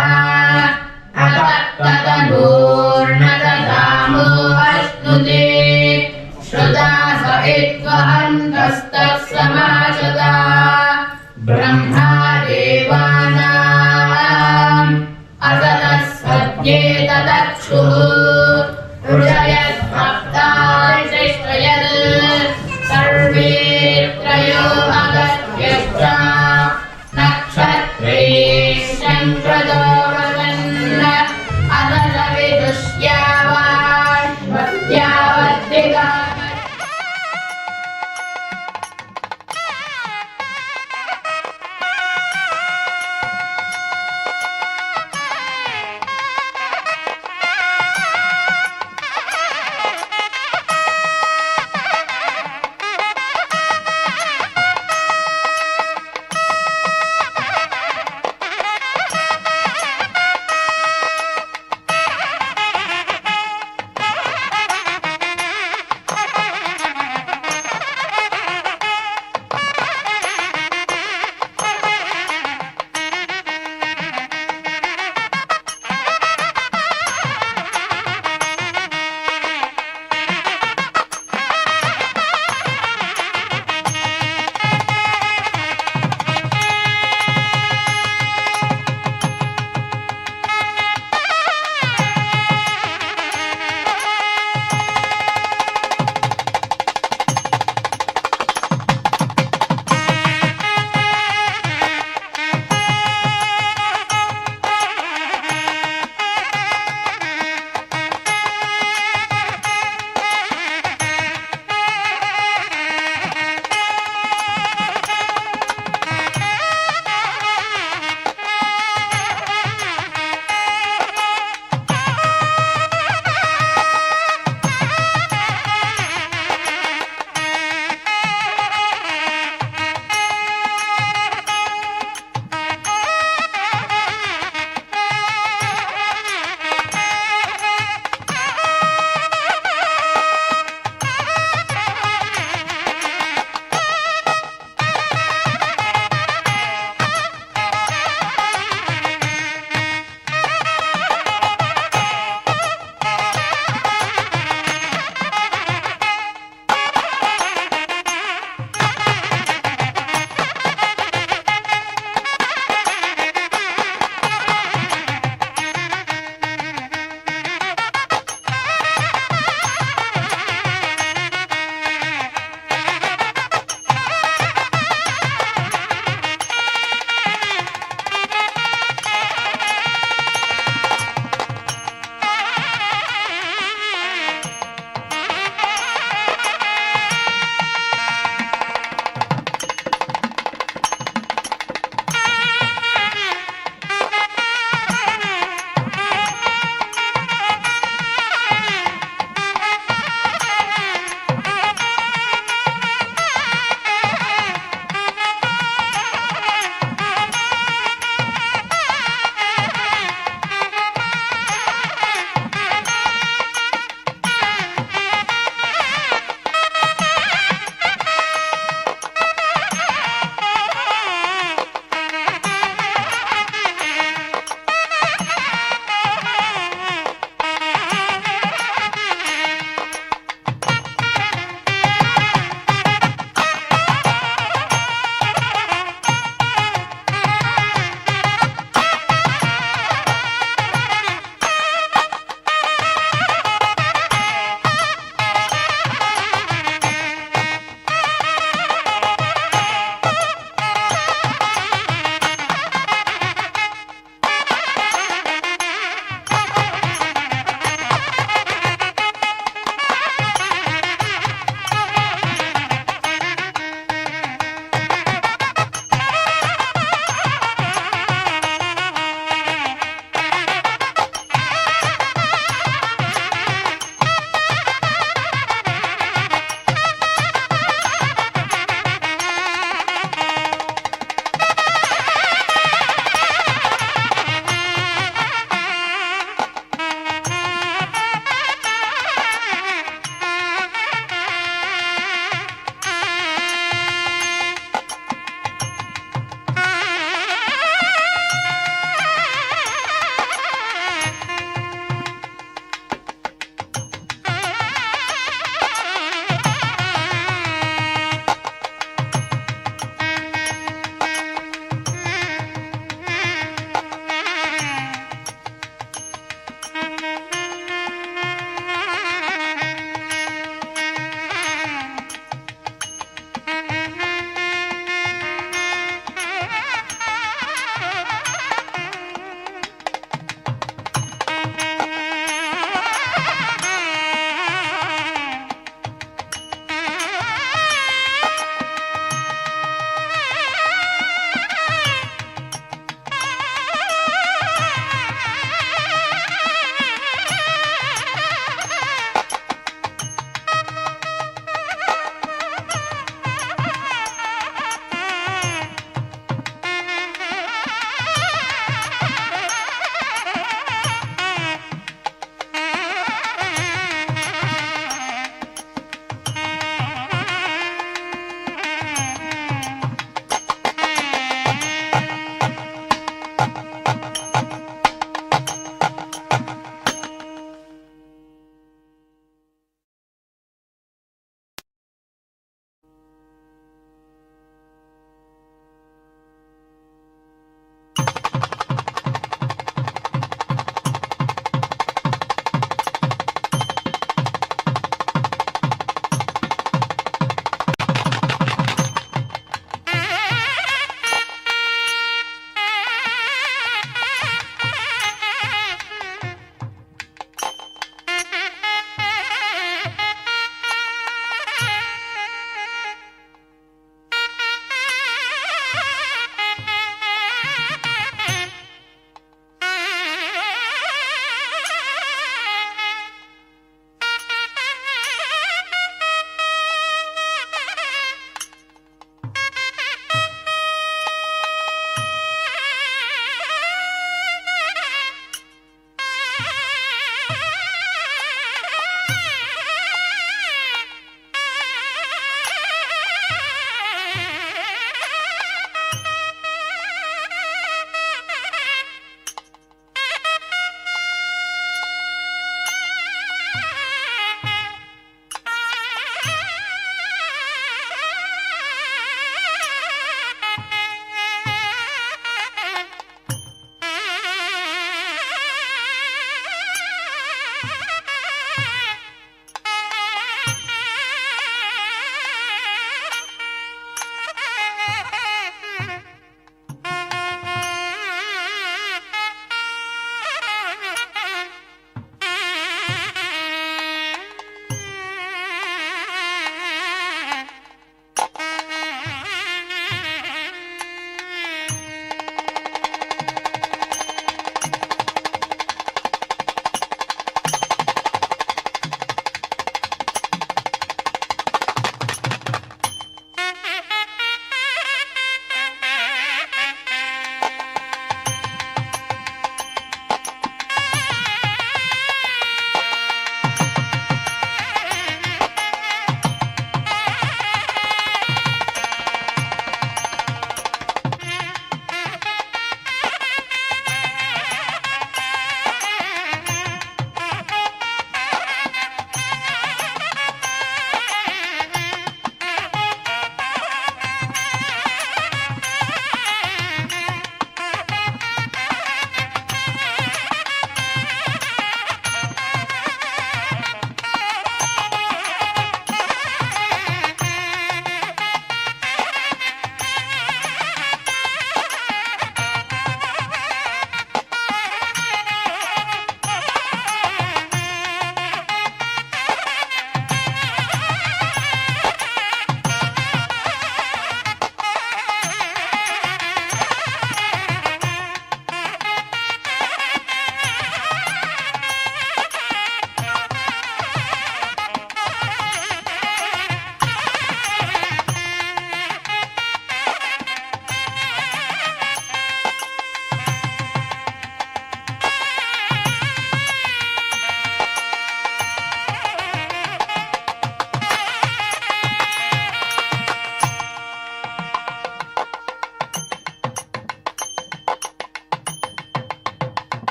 अतत्तदनूर्णददामो अश्नुते श्रुता सहित्वहन्तस्तः समासदा ब्रह्मा देवानाम् असतः सत्येतदक्षुः ऋषयस्मप्तारिशिष्टयत् सर्वे त्रयो अगस्त्यश्च नक्षत्रेश्चन्द्रतो वदन् अदश विदुष्यावान्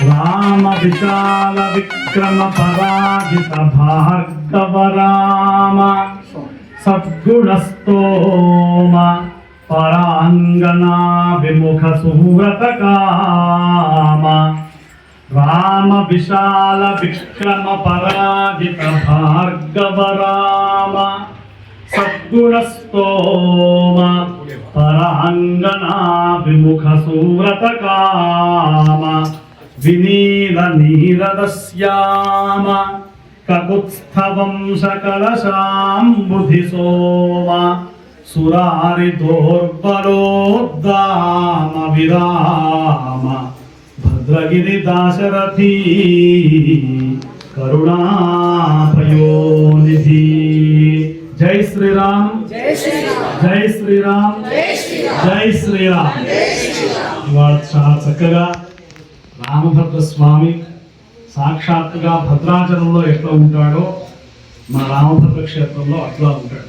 రామ విశాల విక్రమ పరాజిత భార్గవ రామ సద్గుణస్తోమ పరాంగనా విముఖ సువ్రత కామ రామ విశాల విక్రమ పరాజిత భార్గవ రామ సద్గుణస్తోమ పరాంగనా విముఖ సువ్రత కామ వినీల నీరదశ్యామ కకుత్స్థవం సకలశాంబుధి సోమ సురారి దోర్బలోద్దామ విరామ భద్రగిరి దాశరథీ కరుణాపయోనిధి. జై శ్రీరామ్, జై శ్రీరామ్, జై శ్రీరామ్. ఇవాళ చాలా చక్కగా రామభద్ర స్వామి సాక్షాత్తుగా భద్రాచలంలో ఎట్లా ఉంటాడో మన రామభద్ర క్షేత్రంలో అట్లా ఉంటాడు.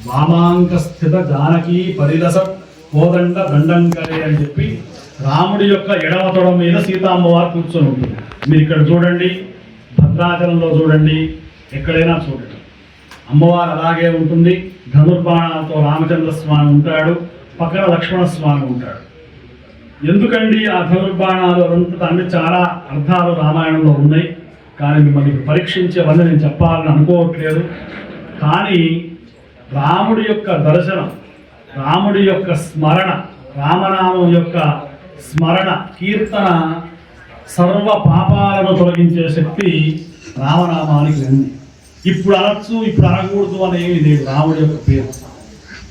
వామాంక స్థిత జానకి పరిరస కోదండ దండంకరే అని చెప్పి రాముడి యొక్క ఎడమ తొడ మీద సీతామ్మవారు కూర్చొని ఉంటుంది. మీరు ఇక్కడ చూడండి, భద్రాచలంలో చూడండి, ఎక్కడైనా చూడండి, అమ్మవారు అలాగే ఉంటుంది. ధనుర్బాణాలతో రామచంద్ర స్వామి ఉంటాడు, పక్కన లక్ష్మణ స్వామి ఉంటాడు. ఎందుకండి ఆ ధనుర్బాణాలు అన్ని చాలా అర్థాలు రామాయణంలో ఉన్నాయి, కానీ మిమ్మల్ని పరీక్షించేవన్నీ నేను చెప్పాలని అనుకోవట్లేదు. కానీ రాముడి యొక్క దర్శనం, రాముడి యొక్క స్మరణ, రామనామం యొక్క స్మరణ కీర్తన సర్వ పాపాలను తొలగించే శక్తి రామనామానికి ఉంది. ఇప్పుడు అనొచ్చు, ఇప్పుడు అనకూడదు అనేవి లేదు. రాముడి యొక్క పేరు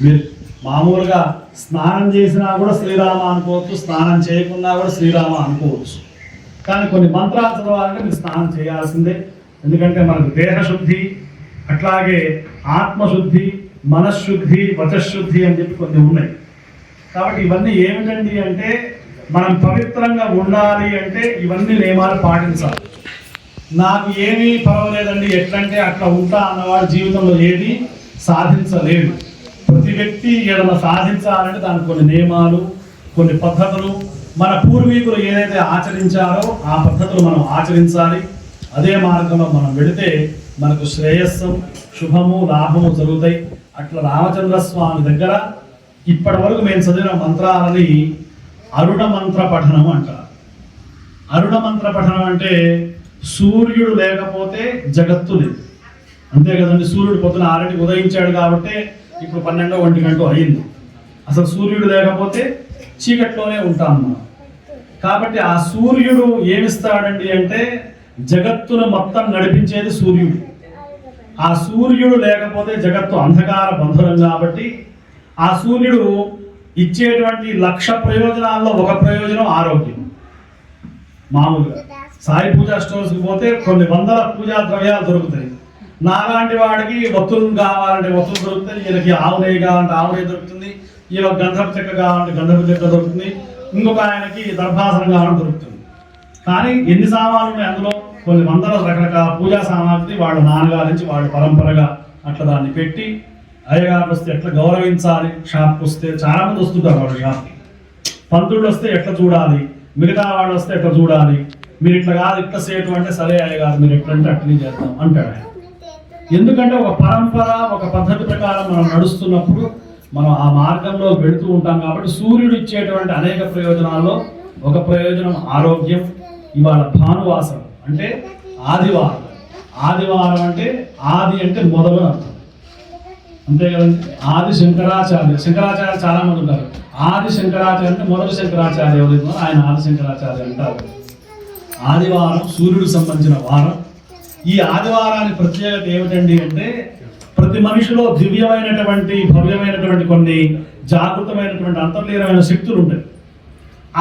మీరు మామూలుగా స్నానం చేసినా కూడా శ్రీరామ అనుకోవచ్చు, స్నానం చేయకున్నా కూడా శ్రీరామ అనుకోవచ్చు. కానీ కొన్ని మంత్రాలు చదవాలంటే మీరు స్నానం చేయాల్సిందే. ఎందుకంటే మనకు దేహశుద్ధి, అట్లాగే ఆత్మశుద్ధి, మనశ్శుద్ధి, వచశుద్ధి అని చెప్పి కొన్ని ఉన్నాయి. కాబట్టి ఇవన్నీ ఏమిటండి అంటే మనం పవిత్రంగా ఉండాలి అంటే ఇవన్నీ నియమాలు పాటించాలి. నాకు ఏమీ పర్వాలేదండి ఎట్లంటే అట్లా ఉంటా అన్నవాడు జీవితంలో ఏది సాధించలేడు. ప్రతి వ్యక్తి ఏదైనా సాధించాలంటే దానికి కొన్ని నియమాలు, కొన్ని పద్ధతులు, మన పూర్వీకులు ఏదైతే ఆచరించారో ఆ పద్ధతులు మనం ఆచరించాలి. అదే మార్గంలో మనం వెళితే మనకు శ్రేయస్సు, శుభము, లాభము జరుగుతాయి. అట్లా రామచంద్ర స్వామి దగ్గర ఇప్పటి వరకు మేము చదివిన మంత్రాలని అరుణ మంత్ర పఠనం అంటారు. అరుణ మంత్ర పఠనం అంటే సూర్యుడు లేకపోతే జగత్తు లేదు, అంతే కదండి. సూర్యుడు పొద్దున 6ంటికి ఉదయించాడు కాబట్టి ఇప్పుడు 12 1 గంట అయింది. అసలు సూర్యుడు లేకపోతే చీకట్లోనే ఉంటాం మనం. కాబట్టి ఆ సూర్యుడు ఏమిస్తాడండి అంటే జగత్తును మొత్తం నడిపించేది సూర్యుడు. ఆ సూర్యుడు లేకపోతే జగత్తు అంధకార బంధురం కాబట్టి ఆ సూర్యుడు ఇచ్చేటువంటి 1,00,000 ప్రయోజనాల్లో ఒక ప్రయోజనం ఆరోగ్యం. మామూలుగా సాయి పూజా స్టోర్స్కి పోతే కొన్ని వందల పూజా ద్రవ్యాలు దొరుకుతాయి. నాలాంటి వాడికి ఒత్తులు కావాలంటే ఒత్తులు దొరుకుతాయి, ఈయనకి ఆవు నెయ్యి కావాలంటే ఆవు నెయ్యి దొరుకుతుంది, ఈయన గంధపు చెక్క కావాలంటే గంధపు చెక్క దొరుకుతుంది, ఇంకొక ఆయనకి దర్భాసనం కావాలంటే దొరుకుతుంది. కానీ ఎన్ని సామాన్లు ఉన్నాయి అందులో? కొన్ని వందల రకరకాల పూజా సామాగ్రి వాళ్ళ నాన్నగారి నుంచి వాళ్ళ పరంపరగా అట్లా దాన్ని పెట్టి అయ్యగారు వస్తే ఎట్లా గౌరవించాలి, షాప్కి వస్తే చాలా మంది వస్తుంటారు వాళ్ళ షాప్కి. పంతుళ్ళు వస్తే ఎట్లా చూడాలి, మిగతా వాళ్ళు వస్తే ఎట్లా చూడాలి, మీరు ఇట్లా కాదు ఇట్లా సేటు అంటే సరే అయ్యగారు మీరు ఎట్లంటే అట్లనే చేద్దాం అంటాడు ఆయన. ఎందుకంటే ఒక పరంపర, ఒక పద్ధతి ప్రకారం మనం నడుస్తున్నప్పుడు మనం ఆ మార్గంలో వెళుతూ ఉంటాం. కాబట్టి సూర్యుడు ఇచ్చేటువంటి అనేక ప్రయోజనాల్లో ఒక ప్రయోజనం ఆరోగ్యం. ఇవాళ భానువాసరం అంటే ఆదివారం. ఆదివారం అంటే ఆది అంటే మొదలు అర్థం, అంతే కదండి. ఆది శంకరాచార్య, శంకరాచార్య చాలా మంది ఉంటారు. ఆది శంకరాచార్య అంటే మొదటి శంకరాచార్య ఎవరైతే ఆయన ఆది శంకరాచార్య అంటారు. ఆదివారం సూర్యుడికి సంబంధించిన వారం. ఈ ఆదివారానికి ప్రత్యేకత ఏమిటండి అంటే ప్రతి మనిషిలో దివ్యమైనటువంటి, భవ్యమైనటువంటి కొన్ని జాగృతమైనటువంటి అంతర్లీనమైన శక్తులు ఉంటాయి.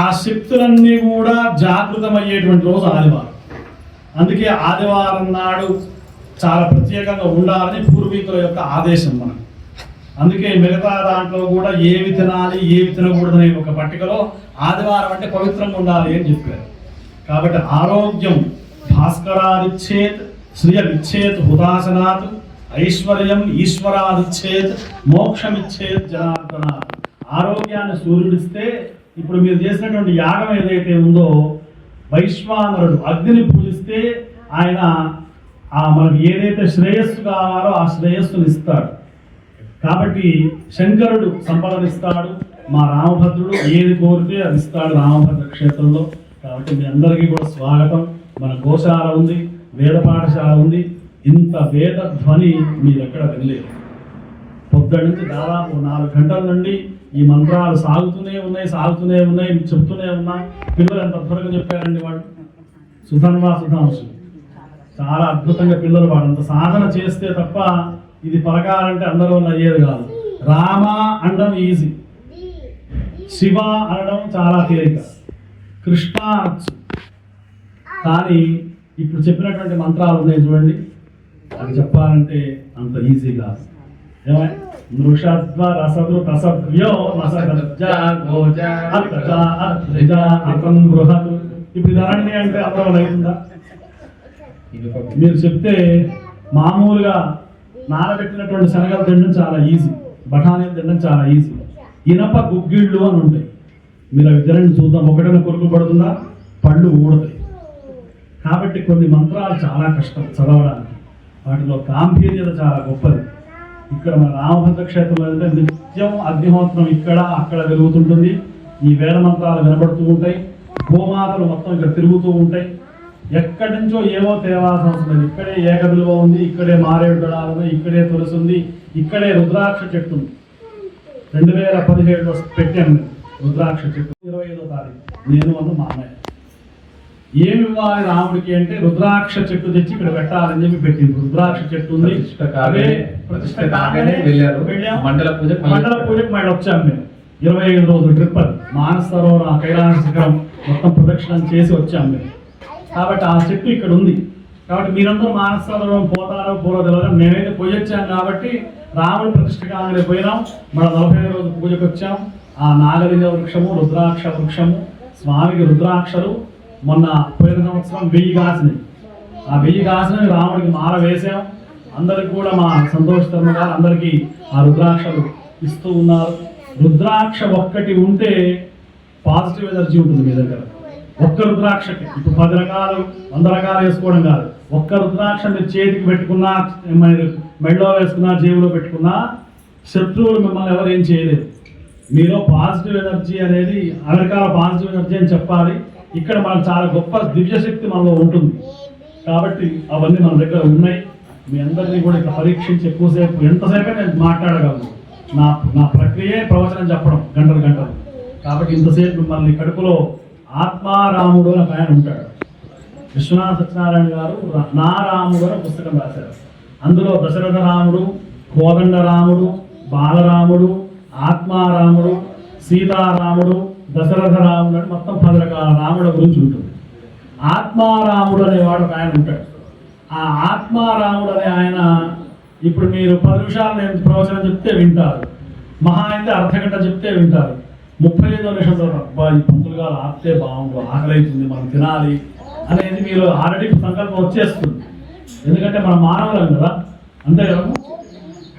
ఆ శక్తులన్నీ కూడా జాగృతమయ్యేటువంటి రోజు ఆదివారం. అందుకే ఆదివారం నాడు చాలా ప్రత్యేకంగా ఉండాలని పూర్వీకుల యొక్క ఆదేశం మనకు. అందుకే మిగతా దాంట్లో కూడా ఏవి తినాలి ఏవి తినకూడదనే ఒక పట్టికలో ఆదివారం అంటే పవిత్రంగా ఉండాలి అని చెప్పారు. కాబట్టి ఆరోగ్యం భాస్కరాదిచ్చేత్, శ్రియ విచ్చేత్ హుదాసనాత్, ఐశ్వర్యం ఈశ్వరాదిచ్చేత్, మోక్షమిచ్చేత్ జనార్దనాత్. ఆరోగ్యాన్ని సూర్యుడిస్తే ఇప్పుడు మీరు చేసినటువంటి యాగం ఏదైతే ఉందో వైశ్వానరుడు అగ్నిని పూజిస్తే ఆయన మనకు ఏదైతే శ్రేయస్సు కావాలో ఆ శ్రేయస్సుని ఇస్తాడు. కాబట్టి శంకరుడు సంపదనిస్తాడు, మా రామభద్రుడు ఏది కోరితే అది ఇస్తాడు రామభద్ర క్షేత్రంలో. కాబట్టి మీ అందరికీ కూడా స్వాగతం. మన గోశాల ఉంది, వేద పాఠశాల ఉంది. ఇంత వేద ధ్వని మీరు ఎక్కడ వినలేదు. పొద్దున్న నుంచి దాదాపు 4 గంటల నుండి ఈ మంత్రాలు సాగుతూనే ఉన్నాయి, చెప్తూనే ఉన్నాం. పిల్లలు ఎంత అద్భుతంగా చెప్పారండి వాళ్ళు. సుధాంశు చాలా అద్భుతంగా పిల్లలు వాడంత సాధన చేస్తే తప్ప ఇది పలకాలంటే అందరూ వల్ల అయ్యేది కాదు. రామ అనడం ఈజీ, శివ అనడం చాలా తేలిక, కృష్ణ అనొచ్చు. కానీ ఇప్పుడు చెప్పినటువంటి మంత్రాలు ఉన్నాయి చూడండి, అది చెప్పాలంటే అంత ఈజీ కాదు. ఏమై నృషద్వ రసదు రసభ్యో బృహత్. ఇప్పుడు ధరణి అంటే అర్థం అవుతుందా? మీరు చెప్తే మామూలుగా నానబెట్టినటువంటి శనగలు తినడం చాలా ఈజీ, బఠానీలు తినడం చాలా ఈజీ. ఇనప గుగ్గిళ్ళు అని ఉంటాయి, మీరు అవి తినండి చూద్దాం. ఒకటైనా కొరుకు పడుతుందా? పళ్ళు ఊడతాయి. కాబట్టి కొన్ని మంత్రాలు చాలా కష్టం చదవడానికి, వాటిలో గాంభీర్యత చాలా గొప్పది. ఇక్కడ మన రామభద్ర క్షేత్రంలో అయితే నిత్యం అగ్నిహోత్రం ఇక్కడ అక్కడ వెలుగుతుంటుంది. ఈ వేద మంత్రాలు వినబడుతూ ఉంటాయి. గోమాతలు మొత్తం ఇక్కడ తిరుగుతూ ఉంటాయి. ఎక్కడి నుంచో ఏమో తేవాల్సిన అవసరం లేదు. ఇక్కడే ఏకవిలువ ఉంది, ఇక్కడే మారేడు దళాలు ఉంది, ఇక్కడే తులసి ఉంది, ఇక్కడే రుద్రాక్ష చెట్టు ఉంది. 2017లో పెట్టాను రుద్రాక్ష చెట్టు. 25వ తారీఖు నేను మా అన్నయ్య ఏమి ఇవ్వాలి రాముడికి అంటే రుద్రాక్ష చెట్టు తెచ్చి ఇక్కడ పెట్టాలని చెప్పి పెట్టింది. రుద్రాక్ష చెట్టు ఉంది, ప్రతిష్ట కాగానే మండల పూజకు మళ్ళీ వచ్చాము మేము. 25 రోజుల ట్రిప్ అది. మానస సరోవర కైలాస శిఖరం మొత్తం ప్రదక్షిణం చేసి వచ్చాము మేము. కాబట్టి ఆ చెట్టు ఇక్కడ ఉంది. కాబట్టి మీరందరూ మానస సరోవరం పోతారో పోరో తెలియదు. మేమైతే పోయి వచ్చాం కాబట్టి రాముడి ప్రతిష్ట కాగానే పోయినాం. మన 45 రోజు పూజకు వచ్చాం. ఆ నాగలింగ వృక్షము, రుద్రాక్ష వృక్షము, స్వామికి రుద్రాక్షలు మొన్న పోయిన సంవత్సరం 1000 కాసినాయి. ఆ 1000 కాసినవి రాముడికి మాల వేసాం. అందరికి కూడా మా సంతోష శర్మ గారు అందరికీ ఆ రుద్రాక్షలు ఇస్తూ ఉన్నారు. రుద్రాక్ష ఒక్కటి ఉంటే పాజిటివ్ ఎనర్జీ ఉంటుంది మీ దగ్గర. ఒక్క రుద్రాక్షకి ఇప్పుడు 10 రకాలు 100 రకాలు వేసుకోవడం కాదు. ఒక్క రుద్రాక్ష మీరు చేతికి పెట్టుకున్నా, మెడలో వేసుకున్నా, జేబులో పెట్టుకున్నా శత్రువులు మిమ్మల్ని ఎవరు ఏం చేయలేరు. మీలో పాజిటివ్ ఎనర్జీ అనేది అమెరికాలో పాజిటివ్ ఎనర్జీ అని చెప్పాలి. ఇక్కడ మనకు చాలా గొప్ప దివ్యశక్తి మనలో ఉంటుంది. కాబట్టి అవన్నీ మన దగ్గర ఉన్నాయి. మీ అందరినీ కూడా ఇక్కడ పరీక్షించి ఎక్కువసేపు ఎంతసేపే నేను మాట్లాడగలను. నా ప్రక్రియే ప్రవచనం చెప్పడం గంటలు. కాబట్టి ఇంతసేపు మిమ్మల్ని కడుపులో ఆత్మారాముడు అని ఆయన ఉంటాడు. విశ్వనాథ సత్యనారాయణ గారు నా రాముడు అని పుస్తకం రాశారు. అందులో దశరథ రాముడు, కోదండ రాముడు, బాలరాముడు, ఆత్మారాముడు, సీతారాముడు, దశరథ రాముడు అని మొత్తం 10 రకాల రాముల గురించి ఉంటుంది. ఆత్మారాముడు అనేవాడు ఒక ఆయన ఉంటాడు. ఆ ఆత్మారాముడు అనే ఆయన ఇప్పుడు మీరు 10 నిమిషాలు నేను ప్రవచనం చెప్తే వింటారు, మహా అయితే అర్ధగంట చెప్తే వింటారు. 35వ నిమిషం తర్వాత ఈ పంతులు గారు ఆపితే బాగుండు, ఆకలి అవుతుంది, మనం తినాలి అనేది మీరు ఆల్రెడీ సంకల్పం వచ్చేస్తుంది. ఎందుకంటే మనం మానవులం కదా, అంతే కదా.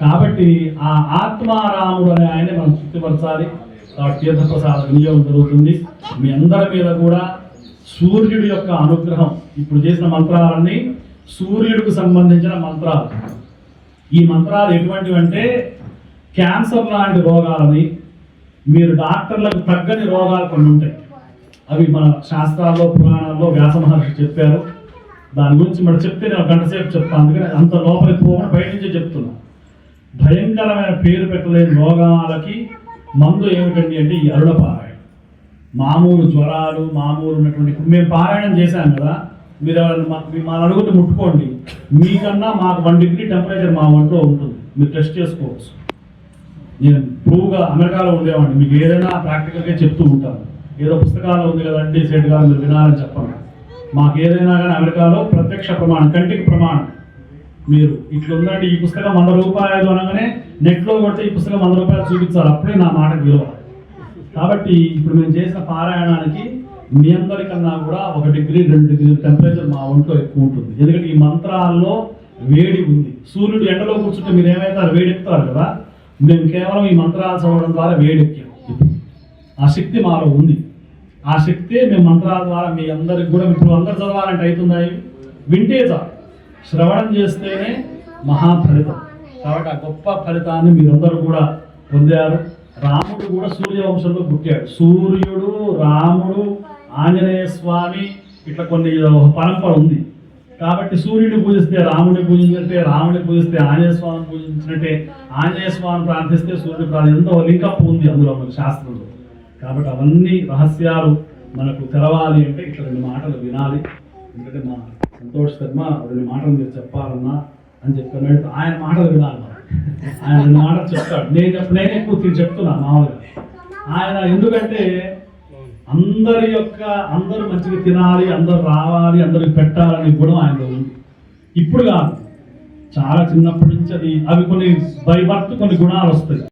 కాబట్టి ఆ ఆత్మారాముడు అనే ఆయనే మనం తృప్తిపరచాలి. కాబట్టి తీర్థప్రసాద వినియోగం జరుగుతుంది. మీ అందరి మీద కూడా సూర్యుడి యొక్క అనుగ్రహం. ఇప్పుడు చేసిన మంత్రాలన్నీ సూర్యుడికి సంబంధించిన మంత్రాలు. ఈ మంత్రాలు ఎటువంటివి అంటే క్యాన్సర్ లాంటి రోగాలని, మీరు డాక్టర్లకు తగ్గని రోగాలు కొన్ని ఉంటాయి. అవి మన శాస్త్రాల్లో పురాణాల్లో వ్యాస మహర్షి చెప్పారు. దాని గురించి మనం చెప్తే నేను 1 గంట సేపు చెప్తాను. అందుకని అంత లోపలికి పోకుండా బయట నుంచే చెప్తున్నా. భయంకరమైన పేరు పెట్టలేని రోగాలకి మందు ఏమిటండి అంటే ఈ అరుణ పారాయణం. మామూలు జ్వరాలు, మామూలు ఉన్నటువంటి మేము పారాయణం చేశాం కదా, మీరు మా అడుగుతూ ముట్టుకోండి, మీకన్నా మాకు 1 డిగ్రీ టెంపరేచర్ మా ఒంట్లో ఉంటుంది. మీరు టెస్ట్ చేసుకోవచ్చు. నేను ప్రూవ్గా అమెరికాలో ఉండేవాడిని. మీకు ఏదైనా ప్రాక్టికల్గా చెప్తూ ఉంటాను. ఏదో పుస్తకాలు ఉంది కదండి సెట్ కాదు మీరు వినాలని చెప్పండి. మాకు ఏదైనా కానీ అమెరికాలో ప్రత్యక్ష ప్రమాణం, కంటికి ప్రమాణం. మీరు ఇట్లా ఉందండి, ఈ పుస్తకం 100 రూపాయలు అనగానే నెట్లో కొడితే ఈ పుస్తకం 100 రూపాయలు చూపించాలి, అప్పుడే నా మాటకు విలువ. కాబట్టి ఇప్పుడు మేము చేసిన పారాయణానికి మీ అందరికన్నా కూడా 1 డిగ్రీ 2 డిగ్రీ టెంపరేచర్ మా ఒంట్లో ఎక్కువ ఉంటుంది. ఎందుకంటే ఈ మంత్రాల్లో వేడి ఉంది. సూర్యుడు ఎండలో కూర్చుంటే మీరు ఏమైతారు, వేడెక్కుతారు కదా. మేము కేవలం ఈ మంత్రాలు చదవడం ద్వారా వేడెక్కాం. ఆ శక్తి మాలో ఉంది. ఆ శక్తే మేము మంత్రాల ద్వారా మీ అందరికి కూడా ఇప్పుడు అందరు చదవాలంటే అవుతున్నాయి, వింటే చాలు, శ్రవణం చేస్తేనే మహాఫలితం. కాబట్టి ఆ గొప్ప ఫలితాన్ని మీరందరూ కూడా పొందారు. రాముడు కూడా సూర్యవంశంలో పుట్టాడు. సూర్యుడు, రాముడు, ఆంజనేయ స్వామి ఇట్లా కొన్ని పరంపర ఉంది. కాబట్టి సూర్యుడిని పూజిస్తే రాముడిని పూజించినట్టే, రాముడిని పూజిస్తే ఆంజనేయ స్వామిని పూజించినట్టే, ఆంజనేయ స్వామిని ప్రార్థిస్తే సూర్యుడు ప్రార్థించే లింకప్ ఉంది అందులో మనకు శాస్త్రంలో. కాబట్టి అవన్నీ రహస్యాలు మనకు తెలవాలి అంటే ఇట్లా 2 మాటలు వినాలి. ఎందుకంటే మా సంతోష్ శర్మ 2 మాటలు మీరు చెప్పాలన్నా అని చెప్పినట్టు ఆయన మాటలు వినాలి. ఆయన 2 మాటలు చెప్తాడు. నేనే ఎక్కువ చెప్తున్నా మామూలుగా. ఆయన ఎందుకంటే అందరూ మంచిగా తినాలి, అందరూ రావాలి, అందరికి పెట్టాలని గుణం ఆయనలో ఉంది. ఇప్పుడు కాదు, చాలా చిన్నప్పటి నుంచి అవి కొన్ని బై బర్త్ కొన్ని గుణాలు వస్తాయి.